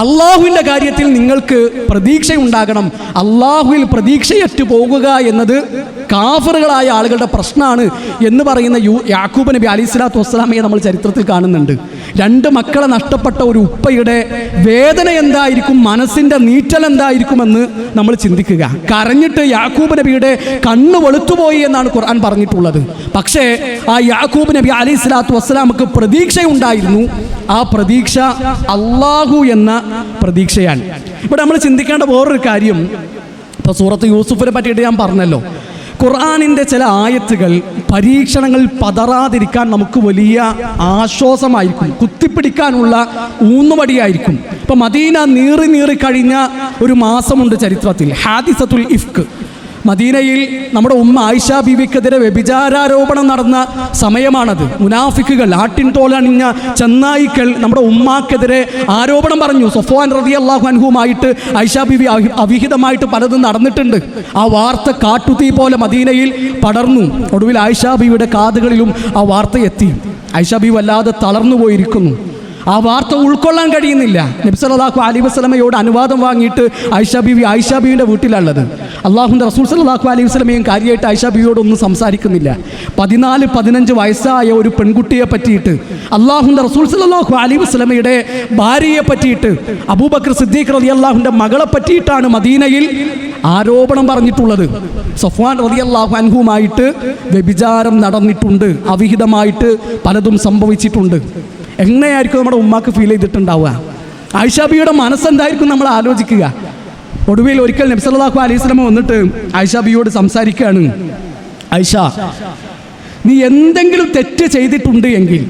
അള്ളാഹുവിൻ്റെ കാര്യത്തിൽ നിങ്ങൾക്ക് പ്രതീക്ഷയുണ്ടാകണം. അള്ളാഹുവിൽ പ്രതീക്ഷയറ്റു പോകുക എന്നത് കാഫറുകളായ ആളുകളുടെ പ്രശ്നമാണ് എന്ന് പറയുന്ന യാക്കൂബ് നബി അലൈഹി സ്വലാത്തു വസ്സലാമയെ നമ്മൾ ചരിത്രത്തിൽ കാണുന്നുണ്ട്. 2 മക്കളെ നഷ്ടപ്പെട്ട ഒരു ഉപ്പയുടെ വേദന എന്തായിരിക്കും, മനസ്സിൻ്റെ നീറ്റൽ എന്തായിരിക്കുമെന്ന് നമ്മൾ ചിന്തിക്കുക. കരഞ്ഞിട്ട് യാക്കൂബ് നബിയുടെ കണ്ണ് വെളുത്തുപോയി എന്നാണ് ഖുർആൻ പറഞ്ഞിട്ടുള്ളത്. പക്ഷേ ആ യാക്കൂബ് നബി അലൈഹി സ്വലാത്തു വസ്സലാമക്ക് പ്രതീക്ഷയുണ്ടായിരുന്നു. ആ പ്രതീക്ഷ അള്ളാഹു എന്ന പ്രതീക്ഷയാണ്. ഇവിടെ നമ്മൾ ചിന്തിക്കേണ്ട വേറൊരു കാര്യം, ഇപ്പോൾ സൂറത്ത് യൂസുഫിനെ പറ്റിയിട്ട് ഞാൻ പറഞ്ഞല്ലോ, ഖുർആനിൻ്റെ ചില ആയത്തുകൾ പരീക്ഷണങ്ങളിൽ പതറാതിരിക്കാൻ നമുക്ക് വലിയ ആശ്വാസമായിരിക്കും, കുത്തിപ്പിടിക്കാനുള്ള ഊന്നുവടിയായിരിക്കും. ഇപ്പോൾ മദീന നീറി കഴിഞ്ഞ ഒരു മാസമുണ്ട് ചരിത്രത്തിൽ, ഹാദിസത്തുൽ ഇഫ്ക്. മദീനയിൽ നമ്മുടെ ഉമ്മ ആയിഷ ബീവിക്കെതിരെ വ്യഭിചാരോപണം നടന്ന സമയമാണത്. മുനാഫിക്കുകൾ, ആട്ടിൻ തോലണിഞ്ഞ ചെന്നായിക്കൾ നമ്മുടെ ഉമ്മാക്കെതിരെ ആരോപണം പറഞ്ഞു. സഫ്വാൻ റളിയല്ലാഹു അൻഹുമായിട്ട് ആയിഷ ബീവി അവിഹിതമായിട്ട് പലതും നടന്നിട്ടുണ്ട്. ആ വാർത്ത കാട്ടുതീ പോലെ മദീനയിൽ പടർന്നു. ഒടുവിൽ ആയിഷ ബീവിയുടെ കാതുകളിലും ആ വാർത്ത എത്തി. ആയിഷ ബീവി വല്ലാതെ തളർന്നു പോയിരിക്കുന്നു. ആ വാർത്ത ഉൾക്കൊള്ളാൻ കഴിയുന്നില്ല. നബി സല്ലല്ലാഹു അലൈഹി വസല്ലമയോട് അനുവാദം വാങ്ങിയിട്ട് ആയിഷ ബീവിയുടെ വീട്ടിലുള്ളത്. അള്ളാഹുവിൻ്റെ റസൂൽ സല്ലല്ലാഹു അലൈഹി വസല്ലമയും കാര്യമായിട്ട് ആയിഷ ബീവിയോടൊന്നും സംസാരിക്കുന്നില്ല. 14-15 വയസ്സായ ഒരു പെൺകുട്ടിയെ പറ്റിയിട്ട്, അള്ളാഹുവിൻ്റെ റസൂൽ സല്ലല്ലാഹു അലൈഹി വസല്ലമയുടെ ഭാര്യയെ പറ്റിയിട്ട്, അബൂബക്കർ സിദ്ദീഖ് റളിയല്ലാഹുവിൻ്റെ മകളെ പറ്റിയിട്ടാണ് മദീനയിൽ ആരോപണം പറഞ്ഞിട്ടുള്ളത്. സഫ്വാൻ റളിയല്ലാഹു അൻഹുമായിട്ട് വ്യഭിചാരം നടന്നിട്ടുണ്ട്, അവിഹിതമായിട്ട് പലതും സംഭവിച്ചിട്ടുണ്ട്. എങ്ങനെയായിരിക്കും നമ്മുടെ ഉമ്മാക്ക് ഫീൽ ചെയ്തിട്ടുണ്ടാവുക? ആയിഷ ബീവിയുടെ മനസ്സെന്തായിരിക്കും നമ്മൾ ആലോചിക്കുക. ഒടുവിൽ ഒരിക്കൽ നബി സല്ലല്ലാഹു അലൈഹി വസല്ലം വന്നിട്ട് ആയിഷ ബീവിയോട് സംസാരിക്കുകയാണ്, ആയിഷ, നീ എന്തെങ്കിലും തെറ്റ് ചെയ്തിട്ടുണ്ട് എങ്കിൽ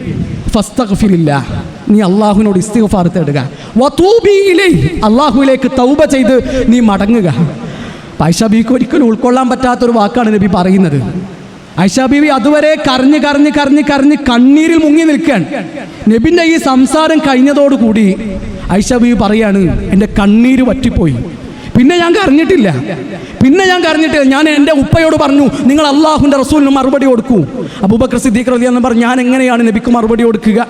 ഫസ്തഗ്ഫിരില്ലാഹ്, നീ അള്ളാഹുവിനോട് ഇസ്തിഗ്ഫാർ തേടുക, വതൂബി ഇലൈഹി, അള്ളാഹുവിലേക്ക് തൗബ ചെയ്ത് നീ മടങ്ങുക. ആയിഷ ബീവിക്ക് ഒരിക്കലും ഉൾക്കൊള്ളാൻ പറ്റാത്തൊരു വാക്കാണ് നബി പറയുന്നത്. ആയിഷ ബീവി അതുവരെ കരഞ്ഞ് കണ്ണീരിൽ മുങ്ങി നിൽക്കുകയാണ്. നബിൻ്റെ ഈ സംസാരം കഴിഞ്ഞതോടുകൂടി ആയിഷ ബീവി പറയാണ്, എൻ്റെ കണ്ണീര് വറ്റിപ്പോയി, പിന്നെ ഞാൻ കരഞ്ഞിട്ടില്ല. ഞാൻ എൻ്റെ ഉപ്പയോട് പറഞ്ഞു, നിങ്ങൾ അള്ളാഹുവിൻ്റെ റസൂലിന് മറുപടി കൊടുക്കൂ. അബൂബക്കർ സിദ്ദീഖ് റളിയല്ലാഹു അൻഹു പറഞ്ഞു, ഞാൻ എങ്ങനെയാണ് നബിക്ക് മറുപടി കൊടുക്കുക?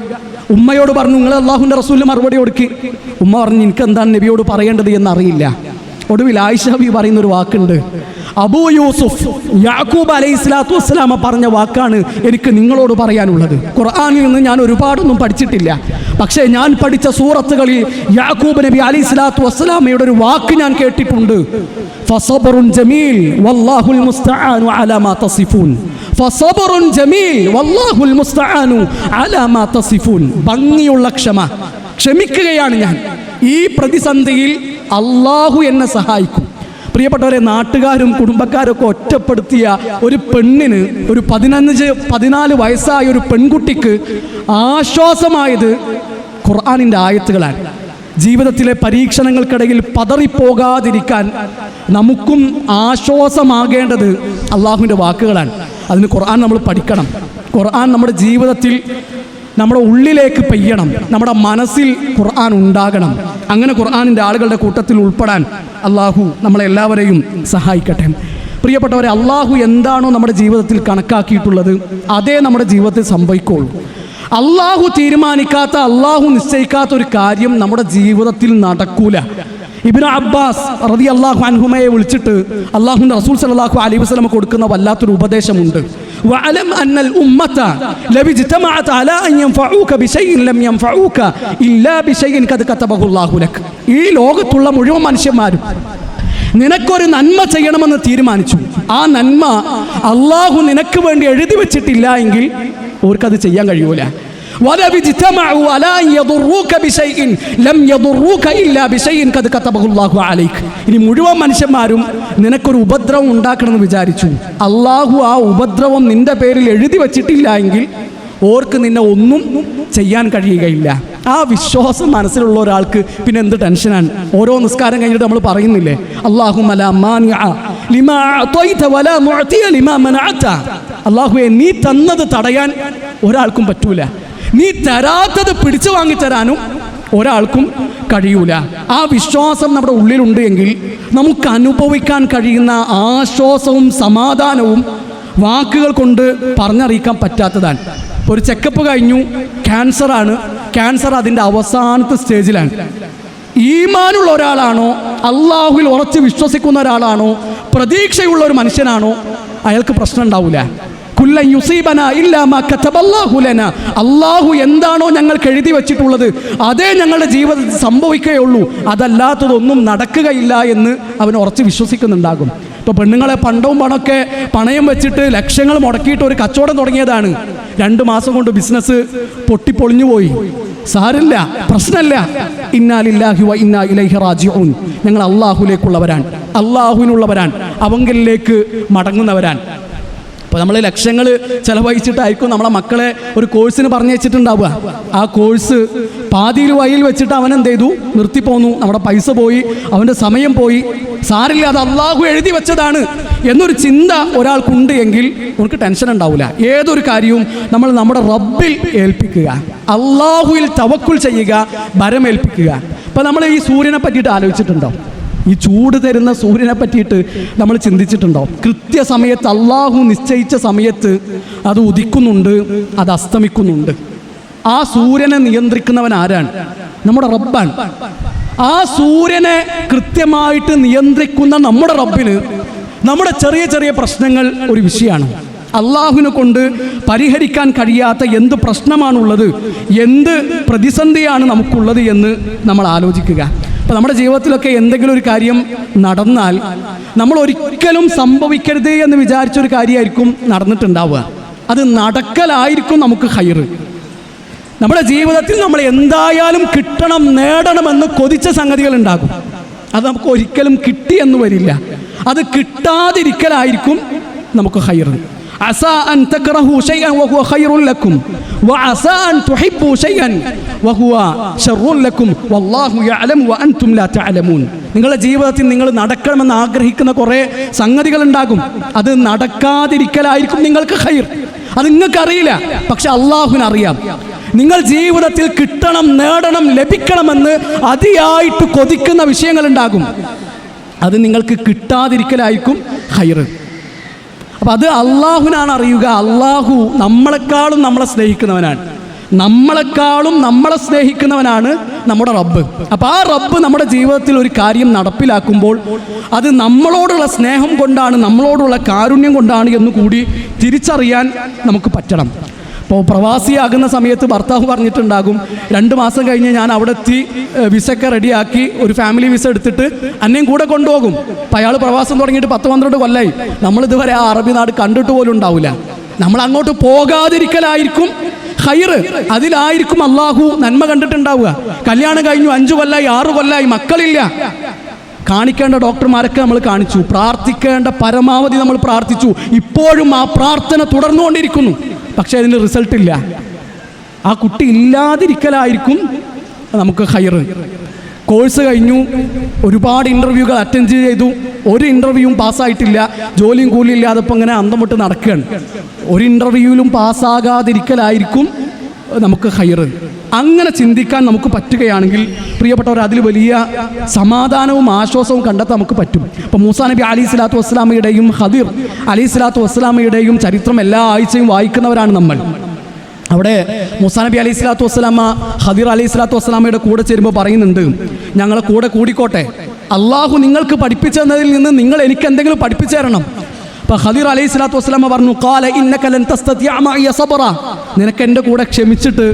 ഉമ്മയോട് പറഞ്ഞു, നിങ്ങൾ അള്ളാഹുവിൻ്റെ റസൂലിന് മറുപടി കൊടുക്കി. ഉമ്മ പറഞ്ഞു, എനിക്ക് എന്താണ് നബിയോട് പറയേണ്ടത് എന്നറിയില്ല. ഒടുവിൽ ആയിഷ ബി പറയുന്നൊരു വാക്കുണ്ട്, അബൂ യൂസുഫ് യാക്കൂബ് അലൈഹി സ്വലാത്തു വസ്സലാമ പറഞ്ഞ വാക്കാണ് എനിക്ക് നിങ്ങളോട് പറയാനുള്ളത്. ഖുർആനിൽ നിന്ന് ഞാൻ ഒരുപാടൊന്നും പഠിച്ചിട്ടില്ല, പക്ഷേ ഞാൻ പഠിച്ച സൂറത്തുകളിൽ യാക്കൂബ് നബി അലൈഹി സ്വലാത്തു വസ്സലാമയുടെ ഒരു വാക്ക് ഞാൻ കേട്ടിട്ടുണ്ട്, ഫസബറുൻ ജമീൽ വല്ലാഹുൽ മുസ്തആനു അലാ മാ തസിഫൂൻ. ഫസബറുൻ ജമീൽ വല്ലാഹുൽ മുസ്തആനു അലാ മാ തസിഫൂൻ. ഭംഗിയുള്ള ക്ഷമിക്കുകയാണ് ഞാൻ. ഈ പ്രതിസന്ധിയിൽ അള്ളാഹു എന്നെ സഹായിക്കും. പ്രിയപ്പെട്ടവരെ, നാട്ടുകാരും കുടുംബക്കാരൊക്കെ ഒറ്റപ്പെടുത്തിയ ഒരു പെണ്ണിന്, ഒരു 14 വയസ്സായ ഒരു പെൺകുട്ടിക്ക് ആശ്വാസമായത് ഖുർആനിൻ്റെ ആയത്തുകളാണ്. ജീവിതത്തിലെ പരീക്ഷണങ്ങൾക്കിടയിൽ പതറിപ്പോകാതിരിക്കാൻ നമുക്കും ആശ്വാസമാകേണ്ടത് അള്ളാഹുവിൻ്റെ വാക്കുകളാണ്. അതിന് ഖുർആൻ നമ്മൾ പഠിക്കണം. ഖുർആൻ നമ്മുടെ ജീവിതത്തിൽ നമ്മുടെ ഉള്ളിലേക്ക് പെയ്യണം. നമ്മുടെ മനസ്സിൽ ഖുർആൻ ഉണ്ടാകണം. അങ്ങനെ ഖുർആനിൻ്റെ ആളുകളുടെ കൂട്ടത്തിൽ ഉൾപ്പെടാൻ അള്ളാഹു നമ്മളെല്ലാവരെയും സഹായിക്കട്ടെ. പ്രിയപ്പെട്ടവരെ, അള്ളാഹു എന്താണോ നമ്മുടെ ജീവിതത്തിൽ കണക്കാക്കിയിട്ടുള്ളത് അതേ നമ്മുടെ ജീവിതത്തിൽ സംഭവിക്കുള്ളൂ. അള്ളാഹു തീരുമാനിക്കാത്ത, അള്ളാഹു നിശ്ചയിക്കാത്ത ഒരു കാര്യം നമ്മുടെ ജീവിതത്തിൽ നടക്കൂല. ഇബ്നു അബ്ബാസ് റളിയല്ലാഹു അൻഹുമയെ വിളിച്ചിട്ട് അള്ളാഹുവിൻ്റെ റസൂൽ സല്ലല്ലാഹു അലൈഹി വസല്ലം കൊടുക്കുന്ന വല്ലാത്തൊരു ഉപദേശമുണ്ട്. വഅലം അന്നൽ ഉമ്മത ലൗ ഇജ്തമഅത അലാ അൻ യൻഫഊക ബിശൈഇൻ ലം യൻഫഊക ഇല്ലാ ബിശൈഇൻ ഖദ് കതബഹു അല്ലാഹു ലക്. ഈ ലോകത്തുള്ള മുഴുവൻ മനുഷ്യന്മാരും നിനക്കൊരു നന്മ ചെയ്യണമെന്ന് തീരുമാനിച്ചു. ആ നന്മ അള്ളാഹു നിനക്ക് വേണ്ടി എഴുതി വെച്ചിട്ടില്ല എങ്കിൽ അവർക്കത് ചെയ്യാൻ കഴിയൂല. ഇനി മുഴുവൻ മനുഷ്യന്മാരും നിനക്കൊരു ഉപദ്രവം ഉണ്ടാക്കണമെന്ന് വിചാരിച്ചു, അള്ളാഹു ആ ഉപദ്രവം നിന്റെ പേരിൽ എഴുതി വച്ചിട്ടില്ല എങ്കിൽ ഓർക്ക് നിന്നെ ഒന്നും ചെയ്യാൻ കഴിയുകയില്ല. ആ വിശ്വാസം മനസ്സിലുള്ള ഒരാൾക്ക് പിന്നെ എന്ത് ടെൻഷനാണ്? ഓരോ നിസ്കാരം കഴിഞ്ഞിട്ട് നമ്മൾ പറയുന്നില്ലേ, അല്ലാഹുമ്മ ലാ മാനിഅ ലിമാ അഅതൈത വലാ മുഅതിയ ലിമാ മനഅത. അല്ലാഹുവേ, നീ തന്നത് തടയാൻ ഒരാൾക്കും പറ്റൂല, നീ തരാത്തത് പിടിച്ചു വാങ്ങിത്തരാനും ഒരാൾക്കും കഴിയൂല. ആ വിശ്വാസം നമ്മുടെ ഉള്ളിലുണ്ട് എങ്കിൽ നമുക്ക് അനുഭവിക്കാൻ കഴിയുന്ന ആശ്വാസവും സമാധാനവും വാക്കുകൾ കൊണ്ട് പറഞ്ഞറിയിക്കാൻ പറ്റാത്തതാണ്. ഒരു ചെക്കപ്പ് കഴിഞ്ഞു, ക്യാൻസറാണ്. ക്യാൻസർ അതിൻ്റെ അവസാനത്തെ സ്റ്റേജിലാണ്. ഈമാനുള്ള ഒരാളാണോ, അള്ളാഹുവിൽ ഉറച്ച് വിശ്വസിക്കുന്ന ഒരാളാണോ, പ്രതീക്ഷയുള്ള ഒരു മനുഷ്യനാണോ, അയാൾക്ക് പ്രശ്നം ഉണ്ടാവില്ല. കുല്ലൻ യുസീബനാ ഇല്ലാ മാ കതബല്ലാഹു ലനാ. അള്ളാഹു എന്താണോ ഞങ്ങൾക്ക് എഴുതി വെച്ചിട്ടുള്ളത് അതേ ഞങ്ങളുടെ ജീവിതത്തിൽ സംഭവിക്കുകയുള്ളൂ, അതല്ലാത്തതൊന്നും നടക്കുകയില്ല എന്ന് അവൻ ഉറച്ച് വിശ്വസിക്കുന്നുണ്ടാകും. ഇപ്പോൾ പെണ്ണുങ്ങളെ പണ്ടവും പണമൊക്കെ പണയം വെച്ചിട്ട് ലക്ഷങ്ങൾ മുടക്കിയിട്ട് ഒരു കച്ചവടം തുടങ്ങിയതാണ്. 2 മാസം കൊണ്ട് ബിസിനസ് പൊട്ടിപ്പൊളിഞ്ഞു പോയി. സാരില്ല, പ്രശ്നമില്ല. ഇന്നാ ലില്ലാഹി വ ഇന്നാ ഇലൈഹി റാജിഊൻ. ഞങ്ങൾ അള്ളാഹുലേക്കുള്ളവരാണ്, അള്ളാഹുവിനുള്ളവരാണ്, അവങ്കലിലേക്ക് മടങ്ങുന്നവരാണ്. അപ്പോൾ നമ്മൾ ലക്ഷങ്ങൾ ചിലവഴിച്ചിട്ടായിരിക്കും നമ്മളെ മക്കളെ ഒരു കോഴ്സിന് പറഞ്ഞു വെച്ചിട്ടുണ്ടാവുക. ആ കോഴ്സ് പാതിയിൽ വഴിയിൽ വെച്ചിട്ട് അവൻ എന്ത് ചെയ്തു, നിർത്തിപ്പോന്നു. നമ്മുടെ പൈസ പോയി, അവൻ്റെ സമയം പോയി. സാരില്ല, അത് അള്ളാഹു എഴുതി വെച്ചതാണ് എന്നൊരു ചിന്ത ഒരാൾക്കുണ്ട് എങ്കിൽ നമുക്ക് ടെൻഷൻ ഉണ്ടാവില്ല. ഏതൊരു കാര്യവും നമ്മൾ നമ്മുടെ റബ്ബിൽ ഏൽപ്പിക്കുക, അള്ളാഹുവിൽ തവക്കുൽ ചെയ്യുക, ഭരമേൽപ്പിക്കുക. ഇപ്പോൾ നമ്മൾ ഈ സൂര്യനെ പറ്റിയിട്ട് ആലോചിച്ചിട്ടുണ്ടോ? ഈ ചൂട് തരുന്ന സൂര്യനെ പറ്റിയിട്ട് നമ്മൾ ചിന്തിച്ചിട്ടുണ്ടോ? കൃത്യസമയത്ത് അള്ളാഹു നിശ്ചയിച്ച സമയത്ത് അത് ഉദിക്കുന്നുണ്ട്, അത് അസ്തമിക്കുന്നുണ്ട്. ആ സൂര്യനെ നിയന്ത്രിക്കുന്നവൻ ആരാണ്? നമ്മുടെ റബ്ബാണ്. ആ സൂര്യനെ കൃത്യമായിട്ട് നിയന്ത്രിക്കുന്ന നമ്മുടെ റബ്ബിന് നമ്മുടെ ചെറിയ ചെറിയ പ്രശ്നങ്ങൾ ഒരു വിഷയമാണ്. അള്ളാഹുവിനെ കൊണ്ട് പരിഹരിക്കാൻ കഴിയാത്ത എന്ത് പ്രശ്നമാണുള്ളത്, എന്ത് പ്രതിസന്ധിയാണ് നമുക്കുള്ളത് എന്ന് നമ്മൾ ആലോചിക്കുക. അപ്പോൾ നമ്മുടെ ജീവിതത്തിലൊക്കെ എന്തെങ്കിലും ഒരു കാര്യം നടന്നാൽ നമ്മൾ ഒരിക്കലും സംഭവിക്കരുത് എന്ന് വിചാരിച്ചൊരു കാര്യമായിരിക്കും നടന്നിട്ടുണ്ടാവുക. അത് നടക്കലായിരിക്കും നമുക്ക് ഖൈറ്. നമ്മുടെ ജീവിതത്തിൽ നമ്മൾ എന്തായാലും കിട്ടണം, നേടണമെന്ന് കൊതിച്ച സംഗതികൾ ഉണ്ടാകും. അത് നമുക്ക് ഒരിക്കലും കിട്ടിയെന്ന് വരില്ല. അത് കിട്ടാതിരിക്കലായിരിക്കും നമുക്ക് ഖൈറ്. അസാ അൻ തക്റഹു ശൈഅൻ വഹുവ ഖൈറുൻ ലക്കും വഅസാ അൻ തുഹിബ്ബു ശൈഅൻ വഹുവ ശർറുൻ ലക്കും വല്ലാഹു യഅലമു വഅൻതും ലാ തഅലമൂൻ. നിങ്ങളുടെ ജീവിതത്തിൽ നിങ്ങൾ നടക്കണമെന്ന് ആഗ്രഹിക്കുന്ന കുറേ സംഗതികൾ ഉണ്ടാകും. അത് നടക്കാതിരിക്കലായിരിക്കും നിങ്ങൾക്ക് ഖൈർ. അത് നിങ്ങൾക്കറിയില്ല, പക്ഷെ അള്ളാഹുവിനറിയാം. നിങ്ങൾ ജീവിതത്തിൽ കിട്ടണം, നേടണം, ലഭിക്കണമെന്ന് അതിയായിട്ട് കൊതിക്കുന്ന വിഷയങ്ങളുണ്ടാകും. അത് നിങ്ങൾക്ക് കിട്ടാതിരിക്കലായിരിക്കും ഖൈറ്. അപ്പം അത് അള്ളാഹുവിനാണ് അറിയുക. അള്ളാഹു നമ്മളെക്കാളും നമ്മളെ സ്നേഹിക്കുന്നവനാണ്. നമ്മളെക്കാളും നമ്മളെ സ്നേഹിക്കുന്നവനാണ് നമ്മുടെ റബ്ബ്. അപ്പോൾ ആ റബ്ബ് നമ്മുടെ ജീവിതത്തിൽ ഒരു കാര്യം നടപ്പിലാക്കുമ്പോൾ അത് നമ്മളോടുള്ള സ്നേഹം കൊണ്ടാണ്, നമ്മളോടുള്ള കാരുണ്യം കൊണ്ടാണ് എന്ന് കൂടി തിരിച്ചറിയാൻ നമുക്ക് പറ്റണം. അപ്പോൾ പ്രവാസിയാകുന്ന സമയത്ത് ഭർത്താവ് പറഞ്ഞിട്ടുണ്ടാകും, 2 മാസം കഴിഞ്ഞ് ഞാൻ അവിടെ എത്തി വിസയൊക്കെ റെഡിയാക്കി ഒരു ഫാമിലി വിസ എടുത്തിട്ട് അന്നേം കൂടെ കൊണ്ടുപോകും. അപ്പോൾ അയാൾ പ്രവാസം തുടങ്ങിയിട്ട് 10-12 കൊല്ലമായി. നമ്മളിതുവരെ ആ അറബി നാട് കണ്ടിട്ട് പോലും ഉണ്ടാവില്ല. നമ്മൾ അങ്ങോട്ട് പോകാതിരിക്കലായിരിക്കും ഖൈറ്, അതിലായിരിക്കും അള്ളാഹു നന്മ കണ്ടിട്ടുണ്ടാവുക. കല്യാണം കഴിഞ്ഞു 5 കൊല്ലമായി 6 കൊല്ലമായി, മക്കളില്ല. കാണിക്കേണ്ട ഡോക്ടർമാരൊക്കെ നമ്മൾ കാണിച്ചു, പ്രാർത്ഥിക്കേണ്ട പരമാവധി നമ്മൾ പ്രാർത്ഥിച്ചു. ഇപ്പോഴും ആ പ്രാർത്ഥന തുടർന്നുകൊണ്ടിരിക്കുന്നു. പക്ഷേ അതിന് റിസൾട്ട് ഇല്ല. ആ കുട്ടി ഇല്ലാതിരിക്കലായിരിക്കും നമുക്ക് ഖൈറ്. കോഴ്സ് കഴിഞ്ഞു, ഒരുപാട് ഇൻ്റർവ്യൂകൾ അറ്റൻഡ് ചെയ്തു, ഒരു ഇൻ്റർവ്യൂവും പാസ്സായിട്ടില്ല. ജോലിയും കൂലിയും ഇല്ലാതെ ഇപ്പോൾ ഇങ്ങനെ അന്തം വിട്ട് നടക്കുകയാണ്. ഒരു ഇൻ്റർവ്യൂവിലും പാസ്സാകാതിരിക്കലായിരിക്കും നമുക്ക് ഖൈറ്. അങ്ങനെ ചിന്തിക്കാൻ നമുക്ക് പറ്റുകയാണെങ്കിൽ പ്രിയപ്പെട്ടവർ, അതിൽ വലിയ സമാധാനവും ആശ്വാസവും കണ്ടെത്താൻ നമുക്ക് പറ്റും. ഇപ്പോൾ മൂസാ നബി അലൈഹി സ്വലാത്തു വസ്സലാമയുടെയും ഖദിർ അലൈഹി സ്വലാത്തു വസ്സലാമയുടെയും ചരിത്രം എല്ലാ ആഴ്ചയും വായിക്കുന്നവരാണ് നമ്മൾ. അവിടെ മൂസാ നബി അലൈഹി സ്വലാത്തു വസ്സലാമ ഖദിർ അലൈഹി സ്വലാത്തു വസ്സലാമയുടെ കൂടെ ചേരുമ്പോൾ പറയുന്നുണ്ട്, ഞങ്ങളെ കൂടെ കൂടിക്കോട്ടെ, അള്ളാഹു നിങ്ങൾക്ക് പഠിപ്പിച്ചതിൽ നിന്ന് നിങ്ങൾ എനിക്ക് എന്തെങ്കിലും പഠിപ്പിച്ചു തരണം. അപ്പോൾ ഖദിർ അലൈഹി സ്വലാത്തു വസ്സലാമ പറഞ്ഞു, ഖാല ഇന്നക ലൻ തസ്തതിഅ മഇയ സബ്റ, നിനക്ക് എൻ്റെ കൂടെ ക്ഷമിച്ചിട്ട്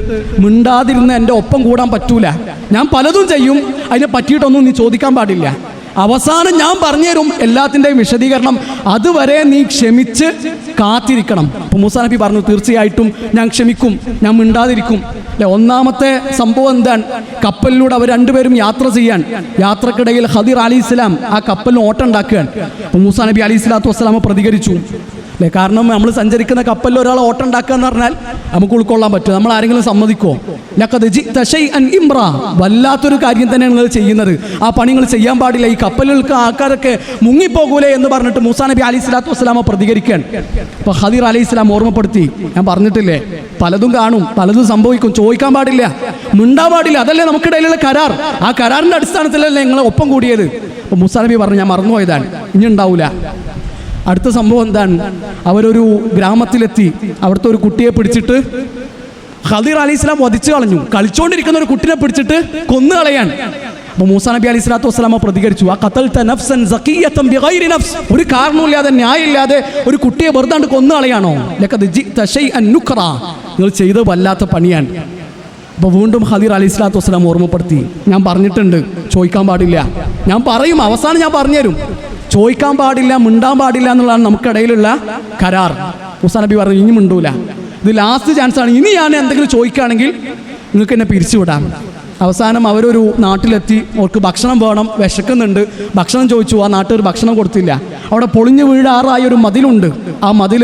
മിണ്ടാതിരുന്ന് എൻ്റെ ഒപ്പം കൂടാൻ പറ്റൂല. ഞാൻ പലതും ചെയ്യും, അതിനെ പറ്റിയിട്ടൊന്നും നീ ചോദിക്കാൻ പാടില്ല. അവസാനം ഞാൻ പറഞ്ഞുതരും എല്ലാത്തിൻ്റെയും വിശദീകരണം, അതുവരെ നീ ക്ഷമിച്ച് കാത്തിരിക്കണം. അപ്പോൾ മൂസാ നബി പറഞ്ഞു, തീർച്ചയായിട്ടും ഞാൻ ക്ഷമിക്കും, ഞാൻ മിണ്ടാതിരിക്കും. അല്ലെ, ഒന്നാമത്തെ സംഭവം എന്താണ്? കപ്പലിലൂടെ അവർ രണ്ടുപേരും യാത്ര ചെയ്യാൻ, യാത്രക്കിടയിൽ ഖദിർ അലൈഹിസ്സലാം ആ കപ്പലിന് ഓട്ടം ഉണ്ടാക്കുകയാണ്. അപ്പോൾ മൂസാ നബി അലൈഹി സ്വലാത്തു വസ്സലാമ പ്രതികരിച്ചു. അല്ലേ, കാരണം നമ്മൾ സഞ്ചരിക്കുന്ന കപ്പലിൽ ഒരാൾ ഓട്ടം ഉണ്ടാക്കുക എന്ന് പറഞ്ഞാൽ നമുക്ക് ഉൾക്കൊള്ളാൻ പറ്റും. നമ്മൾ ആരെങ്കിലും സമ്മതിക്കുമോ? ലഖദ് ജിഅത ശൈഅൻ ഇംറാ, വല്ലാത്തൊരു കാര്യം തന്നെയാണ് നിങ്ങൾ ചെയ്യുന്നത്, ആ പണി നിങ്ങൾ ചെയ്യാൻ പാടില്ല, ഈ കപ്പലിലേക്ക് ആൾക്കാരൊക്കെ മുങ്ങിപ്പോകൂലേ എന്ന് പറഞ്ഞിട്ട് മൂസാ നബി അലൈഹി സ്വലാത്തു വസ്സലാമ പ്രതികരിക്കുകയാണ്. അപ്പോൾ ഖദിർ അലൈഹി സ്വലാം ഓർമ്മപ്പെടുത്തി, ഞാൻ പറഞ്ഞിട്ടില്ലേ പലതും കാണും, പലതും സംഭവിക്കും, ചോദിക്കാൻ പാടില്ല, മിണ്ടാൻ പാടില്ല, അതല്ലേ നമുക്കിടയിലുള്ള കരാർ. ആ കരാറിൻ്റെ അടിസ്ഥാനത്തിലല്ലേ നിങ്ങൾ ഒപ്പം കൂടിയത്. അപ്പോൾ മൂസാ നബി പറഞ്ഞു, ഞാൻ മറന്നുപോയതാണ്, ഇനി ഉണ്ടാവില്ല. അടുത്ത സംഭവം എന്താണ്? അവരൊരു ഗ്രാമത്തിലെത്തി, അവിടുത്തെ ഒരു കുട്ടിയെ പിടിച്ചിട്ട് ഖദിർ അലൈഹി സ്വലാം വധിച്ചു കളഞ്ഞു. കളിച്ചുകൊണ്ടിരിക്കുന്ന ഒരു കുട്ടിനെ പിടിച്ചിട്ട് കൊന്നു കളയാൻ. അപ്പോൾ മൂസാ നബി അലൈഹി സ്വലാത്തു വസ്സലാമ പ്രതികരിച്ചു, ഖതൽത നഫ്സൻ സഖിയ്യതൻ ബിഗൈരി നഫ്സ്, ഒരു കാരണവുമില്ലാതെ ന്യായമില്ലാതെ ഒരു കുട്ടിയെ വെറുതെ കൊന്നു കളയാണോ? ലഖദ് ജിഅത ശൈഅൻ നുക്റ, നിങ്ങൾ ചെയ്തത് വല്ലാത്ത പണിയാണ്. അപ്പോൾ വീണ്ടും ഖദിർ അലൈഹി സ്വലാത്തു വസ്സലാം ഓർമ്മപ്പെടുത്തി, ഞാൻ പറഞ്ഞിട്ടുണ്ട് ചോദിക്കാൻ പാടില്ല, ഞാൻ പറയും, അവസാനം ഞാൻ പറഞ്ഞുതരും, ചോദിക്കാൻ പാടില്ല, മിണ്ടാൻ പാടില്ല എന്നുള്ളതാണ് നമുക്കിടയിലുള്ള കരാർ. മൂസാ നബി പറഞ്ഞു, ഇനി മിണ്ടൂല, ഇത് ലാസ്റ്റ് ചാൻസാണ്, ഇനി ഞാൻ എന്തെങ്കിലും ചോദിക്കുകയാണെങ്കിൽ നിങ്ങൾക്ക് എന്നെ പിരിച്ചുവിടാം. അവസാനം അവരൊരു നാട്ടിലെത്തി, അവർക്ക് ഭക്ഷണം വേണം, വിശക്കുന്നുണ്ട്, ഭക്ഷണം ചോദിച്ചു. ആ നാട്ടുകാർ ഭക്ഷണം കൊടുത്തില്ല. അവിടെ പൊളിഞ്ഞു വീഴാറായ ഒരു മതിലുണ്ട്. ആ മതിൽ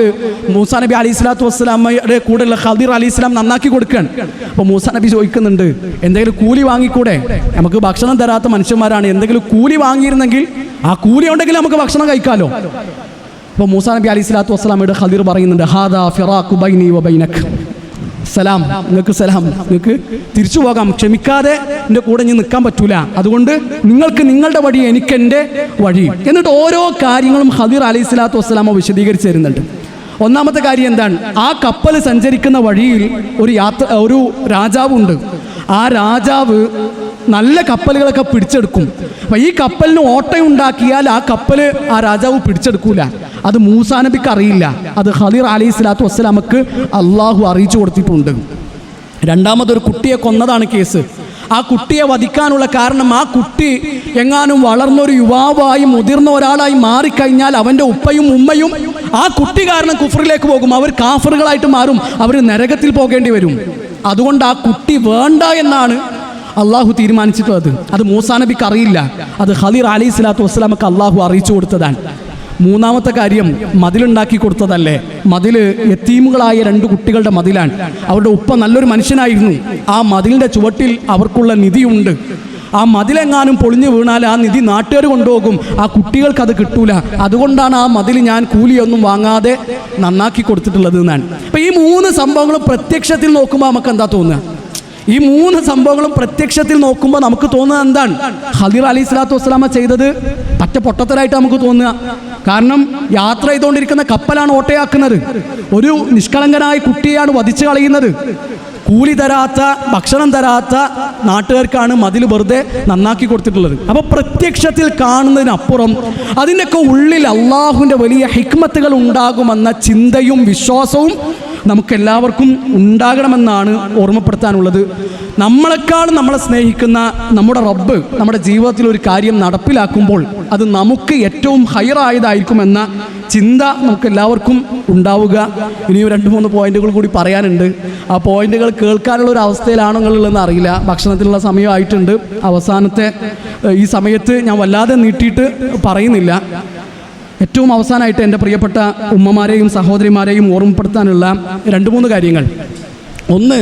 മൂസാ നബി അലൈഹി സ്വലാത്തു വസ്സലാമയുടെ കൂടെയുള്ള ഖദിർ അലൈഹി സ്വലാം നന്നാക്കി കൊടുക്കുകയാണ്. അപ്പോൾ മൂസാ നബി ചോദിക്കുന്നുണ്ട്, എന്തെങ്കിലും കൂലി വാങ്ങിക്കൂടെ? നമുക്ക് ഭക്ഷണം തരാത്ത മനുഷ്യന്മാരാണ്, എന്തെങ്കിലും കൂലി വാങ്ങിയിരുന്നെങ്കിൽ ആ കൂലി ഉണ്ടെങ്കിൽ നമുക്ക് ഭക്ഷണം കഴിക്കാമല്ലോ. അപ്പോൾ മൂസാ നബി അലൈഹി സ്വലാത്തു വസ്സലാമയുടെ ഖദിർ പറയുന്നുണ്ട്, ഹാദാ ഫിറാഖു ബൈനി വ ബൈനക്, സലാം, നിങ്ങൾക്ക് സലാം, നിങ്ങൾക്ക് തിരിച്ചു പോകാം, ക്ഷമിക്കാതെ എൻ്റെ കൂടെ ഞാൻ നിൽക്കാൻ പറ്റൂല, അതുകൊണ്ട് നിങ്ങൾക്ക് നിങ്ങളുടെ വഴി, എനിക്ക് എൻ്റെ വഴി. എന്നിട്ട് ഓരോ കാര്യങ്ങളും ഖദിർ അലൈഹി സ്വലാത്തു വസ്സലാമ വിശദീകരിച്ച് തരുന്നുണ്ട്. ഒന്നാമത്തെ കാര്യം എന്താണ്? ആ കപ്പൽ സഞ്ചരിക്കുന്ന വഴിയിൽ ഒരു രാജാവുണ്ട്. ആ രാജാവ് നല്ല കപ്പലുകളൊക്കെ പിടിച്ചെടുക്കും. അപ്പം ഈ കപ്പലിന് ഓട്ടയുണ്ടാക്കിയാൽ ആ കപ്പൽ ആ രാജാവ് പിടിച്ചെടുക്കൂല. അത് മൂസാ നബിക്ക് അറിയില്ല, അത് ഖദിർ അലൈഹി സ്വലാത്തു വസ്സലാമക്ക് അള്ളാഹു അറിയിച്ചു കൊടുത്തിട്ടുണ്ട്. രണ്ടാമതൊരു കുട്ടിയെ കൊന്നതാണ് കേസ്. ആ കുട്ടിയെ വധിക്കാനുള്ള കാരണം, ആ കുട്ടി എങ്ങാനും വളർന്നൊരു യുവാവായി മുതിർന്ന ഒരാളായി മാറിക്കഴിഞ്ഞാൽ അവൻ്റെ ഉപ്പയും ഉമ്മയും ആ കുട്ടി കാരണം കുഫറിലേക്ക് പോകും, അവർ കാഫറുകളായിട്ട് മാറും, അവർ നരകത്തിൽ പോകേണ്ടി വരും. അതുകൊണ്ട് ആ കുട്ടി വേണ്ട എന്നാണ് അള്ളാഹു തീരുമാനിച്ചിട്ടുള്ളത്. അത് മൂസാ നബിക്ക് അറിയില്ല, അത് ഖദിർ അലൈഹി സ്വലാത്തു വസ്സലാമക്ക് അള്ളാഹു അറിയിച്ചു കൊടുത്തതാണ്. മൂന്നാമത്തെ കാര്യം, മതിലുണ്ടാക്കി കൊടുത്തതല്ലേ, മതിൽ യതീമുകളായ 2 കുട്ടികളുടെ മതിലാണ്. അവരുടെ ഉപ്പ നല്ലൊരു മനുഷ്യനായിരുന്നു. ആ മതിലിൻ്റെ ചുവട്ടിൽ അവർക്കുള്ള നിധിയുണ്ട്. ആ മതിലെങ്ങാനും പൊളിഞ്ഞു വീണാൽ ആ നിധി നാട്ടുകാർ കൊണ്ടുപോകും, ആ കുട്ടികൾക്ക് അത് കിട്ടൂല. അതുകൊണ്ടാണ് ആ മതിൽ ഞാൻ കൂലിയൊന്നും വാങ്ങാതെ നന്നാക്കി കൊടുത്തിട്ടുള്ളത് എന്നാണ്. അപ്പം ഈ 3 സംഭവങ്ങളും പ്രത്യക്ഷത്തിൽ നോക്കുമ്പോൾ നമുക്ക് എന്താ തോന്നുക? ഈ 3 സംഭവങ്ങളും പ്രത്യക്ഷത്തിൽ നോക്കുമ്പോൾ നമുക്ക് തോന്നുന്നത് എന്താണ്? ഖദിർ അലൈഹി സ്വലാത്തു വസ്സലാമ ചെയ്തത് പറ്റ പൊട്ടത്തരായിട്ട് നമുക്ക് തോന്നുക. കാരണം യാത്ര ചെയ്തുകൊണ്ടിരിക്കുന്ന കപ്പലാണ് ഓട്ടയാക്കുന്നത്. ഒരു നിഷ്കളങ്കനായ കുട്ടിയാണ് വധിച്ചു കളയുന്നത്. കൂലി തരാത്ത, ഭക്ഷണം തരാത്ത നാട്ടുകാർക്കാണ് മതിൽ വെറുതെ നന്നാക്കി കൊടുത്തിട്ടുള്ളത്. അപ്പോൾ പ്രത്യക്ഷത്തിൽ കാണുന്നതിനപ്പുറം അതിൻ്റെയൊക്കെ ഉള്ളിൽ അള്ളാഹുവിൻ്റെ വലിയ ഹിക്മത്തുകൾ ഉണ്ടാകുമെന്ന ചിന്തയും വിശ്വാസവും നമുക്കെല്ലാവർക്കും ഉണ്ടാകണമെന്നാണ് ഓർമ്മപ്പെടുത്താനുള്ളത്. നമ്മളെക്കാളും നമ്മളെ സ്നേഹിക്കുന്ന നമ്മുടെ റബ്ബ് നമ്മുടെ ജീവിതത്തിൽ ഒരു കാര്യം നടപ്പിലാക്കുമ്പോൾ അത് നമുക്ക് ഏറ്റവും ഹൈറായതായിരിക്കുമെന്ന ചിന്ത നമുക്കെല്ലാവർക്കും ഉണ്ടാവുക. ഇനിയും 2-3 പോയിന്റുകൾ കൂടി പറയാനുണ്ട്. ആ പോയിന്റുകൾ കേൾക്കാനുള്ള ഒരു അവസ്ഥയിലാണോ നിങ്ങളുള്ളതെന്ന് അറിയില്ല. ഭക്ഷണത്തിനുള്ള സമയമായിട്ടുണ്ട്. അവസാനത്തെ ഈ സമയത്ത് ഞാൻ വല്ലാതെ നീട്ടിയിട്ട് പറയുന്നില്ല. ഏറ്റവും അവസാനമായിട്ട് എൻ്റെ പ്രിയപ്പെട്ട ഉമ്മമാരെയും സഹോദരിമാരെയും ഓർമ്മപ്പെടുത്താനുള്ള 2-3 കാര്യങ്ങൾ. ഒന്ന്,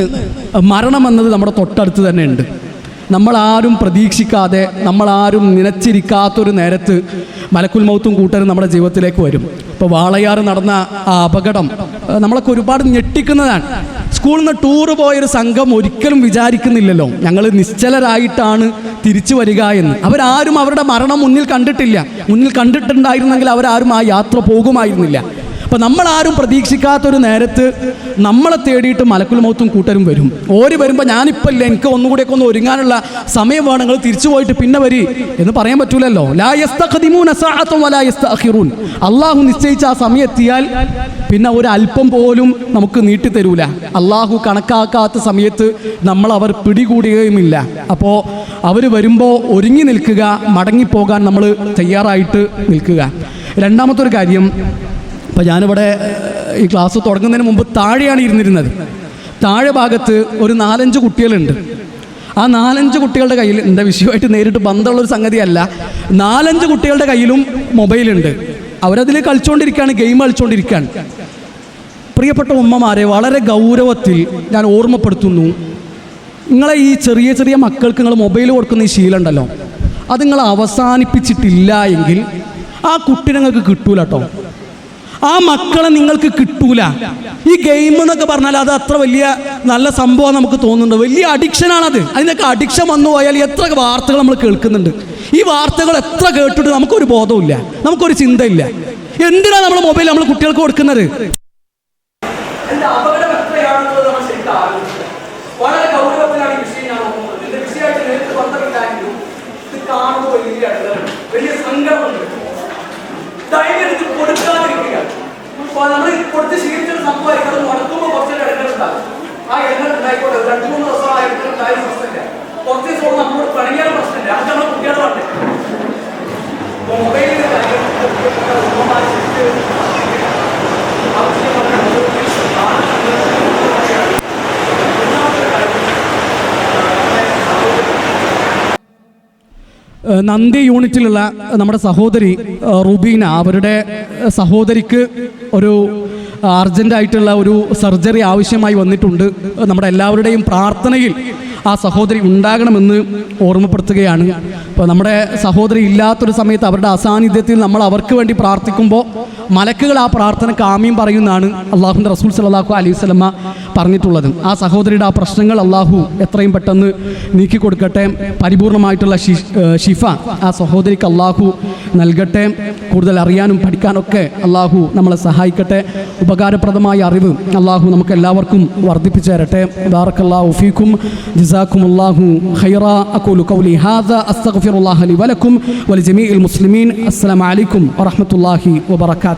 മരണമെന്നത് നമ്മുടെ തൊട്ടടുത്ത് തന്നെ ഉണ്ട്. നമ്മളാരും പ്രതീക്ഷിക്കാതെ, നമ്മളാരും നനച്ചിരിക്കാത്തൊരു നേരത്ത് മലക്കുൽ മൗത്തും കൂട്ടരും നമ്മുടെ ജീവിതത്തിലേക്ക് വരും. ഇപ്പോൾ വാളയാറ് നടന്ന ആ അപകടം നമ്മളൊക്കെ ഒരുപാട് ഞെട്ടിക്കുന്നതാണ്. സ്കൂളിൽ നിന്ന് ടൂറ് പോയൊരു സംഘം ഒരിക്കലും വിചാരിക്കുന്നില്ലല്ലോ ഞങ്ങൾ നിശ്ചലരായിട്ടാണ് തിരിച്ചു വരിക എന്ന്. അവരാരും അവരുടെ മരണം മുന്നിൽ കണ്ടിട്ടില്ല. മുന്നിൽ കണ്ടിട്ടുണ്ടായിരുന്നെങ്കിൽ അവരാരും ആ യാത്ര പോകുമായിരുന്നില്ല. അപ്പോൾ നമ്മളാരും പ്രതീക്ഷിക്കാത്തൊരു നേരത്ത് നമ്മളെ തേടിയിട്ട് മലക്കുൽ മൗത്തും കൂട്ടരും വരും. ഓര് വരുമ്പോൾ ഞാനിപ്പോൾ ഇല്ല, എനിക്ക് ഒന്നുകൂടെയൊക്കെ ഒന്ന് ഒരുങ്ങാനുള്ള സമയം വേണം, നിങ്ങൾ തിരിച്ചു പോയിട്ട് പിന്നെ വരി എന്ന് പറയാൻ പറ്റൂലല്ലോ. ലാ യസ്തഖദിമൂന സഅതൻ വലാ യസ്തഅഖിറൂൻ. അള്ളാഹു നിശ്ചയിച്ച ആ സമയം എത്തിയാൽ പിന്നെ ഒരു അല്പം പോലും നമുക്ക് നീട്ടിത്തരൂല. അള്ളാഹു കണക്കാക്കാത്ത സമയത്ത് അവർ പിടികൂടുകയുമില്ല. അപ്പോൾ അവർ വരുമ്പോൾ ഒരുങ്ങി നിൽക്കുക, മടങ്ങിപ്പോകാൻ നമ്മൾ തയ്യാറായിട്ട് നിൽക്കുക. രണ്ടാമത്തെ ഒരു കാര്യം, അപ്പോൾ ഞാനിവിടെ ഈ ക്ലാസ് തുടങ്ങുന്നതിന് മുമ്പ് താഴെയാണ് ഇരുന്നിരുന്നത്. താഴെ ഭാഗത്ത് ഒരു 4-5 കുട്ടികളുണ്ട്. ആ 4-5 കുട്ടികളുടെ കയ്യിൽ, എൻ്റെ വിഷയമായിട്ട് നേരിട്ട് ബന്ധമുള്ളൊരു സംഗതിയല്ല, 4-5 കുട്ടികളുടെ കയ്യിലും മൊബൈലുണ്ട്. അവരതിൽ കളിച്ചുകൊണ്ടിരിക്കുകയാണ്, ഗെയിം കളിച്ചുകൊണ്ടിരിക്കുകയാണ്. പ്രിയപ്പെട്ട ഉമ്മമാരെ, വളരെ ഗൗരവത്തിൽ ഞാൻ ഓർമ്മപ്പെടുത്തുന്നു, നിങ്ങളെ ഈ ചെറിയ ചെറിയ മക്കൾക്ക് നിങ്ങൾ മൊബൈൽ കൊടുക്കുന്ന ഈ ശീലം ഉണ്ടല്ലോ, അത് നിങ്ങൾ അവസാനിപ്പിച്ചിട്ടില്ല എങ്കിൽ ആ കുട്ടി നിങ്ങൾക്ക് കിട്ടൂല കേട്ടോ. ആ മക്കളെ നിങ്ങൾക്ക് കിട്ടൂല. ഈ ഗെയിം എന്നൊക്കെ പറഞ്ഞാൽ അത് അത്ര വലിയ നല്ല സംഭവം നമുക്ക് തോന്നുന്നുണ്ട്. വലിയ അഡിക്ഷനാണത്. അതിനൊക്കെ അഡിക്ഷൻ വന്നു പോയാൽ എത്ര വാർത്തകൾ നമ്മൾ കേൾക്കുന്നുണ്ട്. ഈ വാർത്തകൾ എത്ര കേട്ടിട്ട് നമുക്കൊരു ബോധമില്ല, നമുക്കൊരു ചിന്തയില്ല. എന്തിനാണ് നമ്മൾ മൊബൈൽ നമ്മൾ കുട്ടികൾക്ക് കൊടുക്കുന്നത്? വളരെ ഗൗരവത്തിലാണ് ഈ വിഷയം ഞാൻ നോക്കുന്നത്. ഇതിന്റെ വിഷയമായിട്ട് നേരിട്ട് ബന്ധമില്ലായെങ്കിലും ഇത് കാണുമ്പോൾ വലിയ സങ്കടമുണ്ട്. ധൈര്യം ഇത് കൊടുക്കാതിരിക്കുക. നമ്മൾ കൊടുത്ത് ശീലിച്ചൊരു സംഭവമായിരിക്കും. അത് മുടക്കുമ്പോൾ കുറച്ചൊരു ഇടങ്ങളുണ്ടാകും. ആ ഇടങ്ങൾ ഉണ്ടായിക്കോട്ടെ. 2-3 ദിവസം ആ ഇടങ്ങളുണ്ടായ പ്രശ്നമില്ല. കുറച്ച് ദിവസം നമ്മളോട് പണിയാൻ പ്രശ്നമില്ല. അത് നമ്മൾ കുട്ടികളെ പറഞ്ഞേ മൊബൈലിന്റെ കാര്യം നന്ദി യൂണിറ്റിലുള്ള നമ്മുടെ സഹോദരി റുബീന, അവരുടെ സഹോദരിക്ക് ഒരു അർജൻറ്റായിട്ടുള്ള ഒരു സർജറി ആവശ്യമായി വന്നിട്ടുണ്ട്. നമ്മുടെ എല്ലാവരുടെയും പ്രാർത്ഥനയിൽ ആ സഹോദരി ഉണ്ടാകണമെന്ന് ഓർമ്മപ്പെടുത്തുകയാണ്. അപ്പോൾ നമ്മുടെ സഹോദരി ഇല്ലാത്തൊരു സമയത്ത് അവരുടെ അസാന്നിധ്യത്തിൽ നമ്മൾ അവർക്ക് വേണ്ടി പ്രാർത്ഥിക്കുമ്പോൾ മലക്കുകൾ ആ പ്രാർത്ഥനയ്ക്ക് ആമീൻ പറയുന്നതാണ് അള്ളാഹുവിൻ്റെ റസൂൽ സല്ലല്ലാഹു അലൈഹി വസല്ലമ പറഞ്ഞിട്ടുള്ളത്. ആ സഹോദരിയുടെ ആ പ്രശ്നങ്ങൾ അള്ളാഹു എത്രയും പെട്ടെന്ന് നീക്കിക്കൊടുക്കട്ടെ. പരിപൂർണമായിട്ടുള്ള ഷിഫ ആ സഹോദരിക്ക് അള്ളാഹു നൽകട്ടെ. കൂടുതൽ അറിയാനും പഠിക്കാനൊക്കെ അള്ളാഹു നമ്മളെ സഹായിക്കട്ടെ. ഉപകാരപ്രദമായ അറിവ് അള്ളാഹു നമുക്ക് എല്ലാവർക്കും വർദ്ധിപ്പിച്ചു തരട്ടെ. ബാറക്കല്ലാഹു ഫീക്കും, ജസാക്കുമുല്ലാഹു ഖൈറാ. അഖൂലു ഖൗലി ഹാദാ അസ്തഗ്ഫിറുല്ലാഹ ലി വലക്കും വലിജമീഇൽ മുസ്ലിമീൻ. അസ്സലാമു അലൈക്കും വറഹ്മത്തുള്ളാഹി വബറകാതുഹു.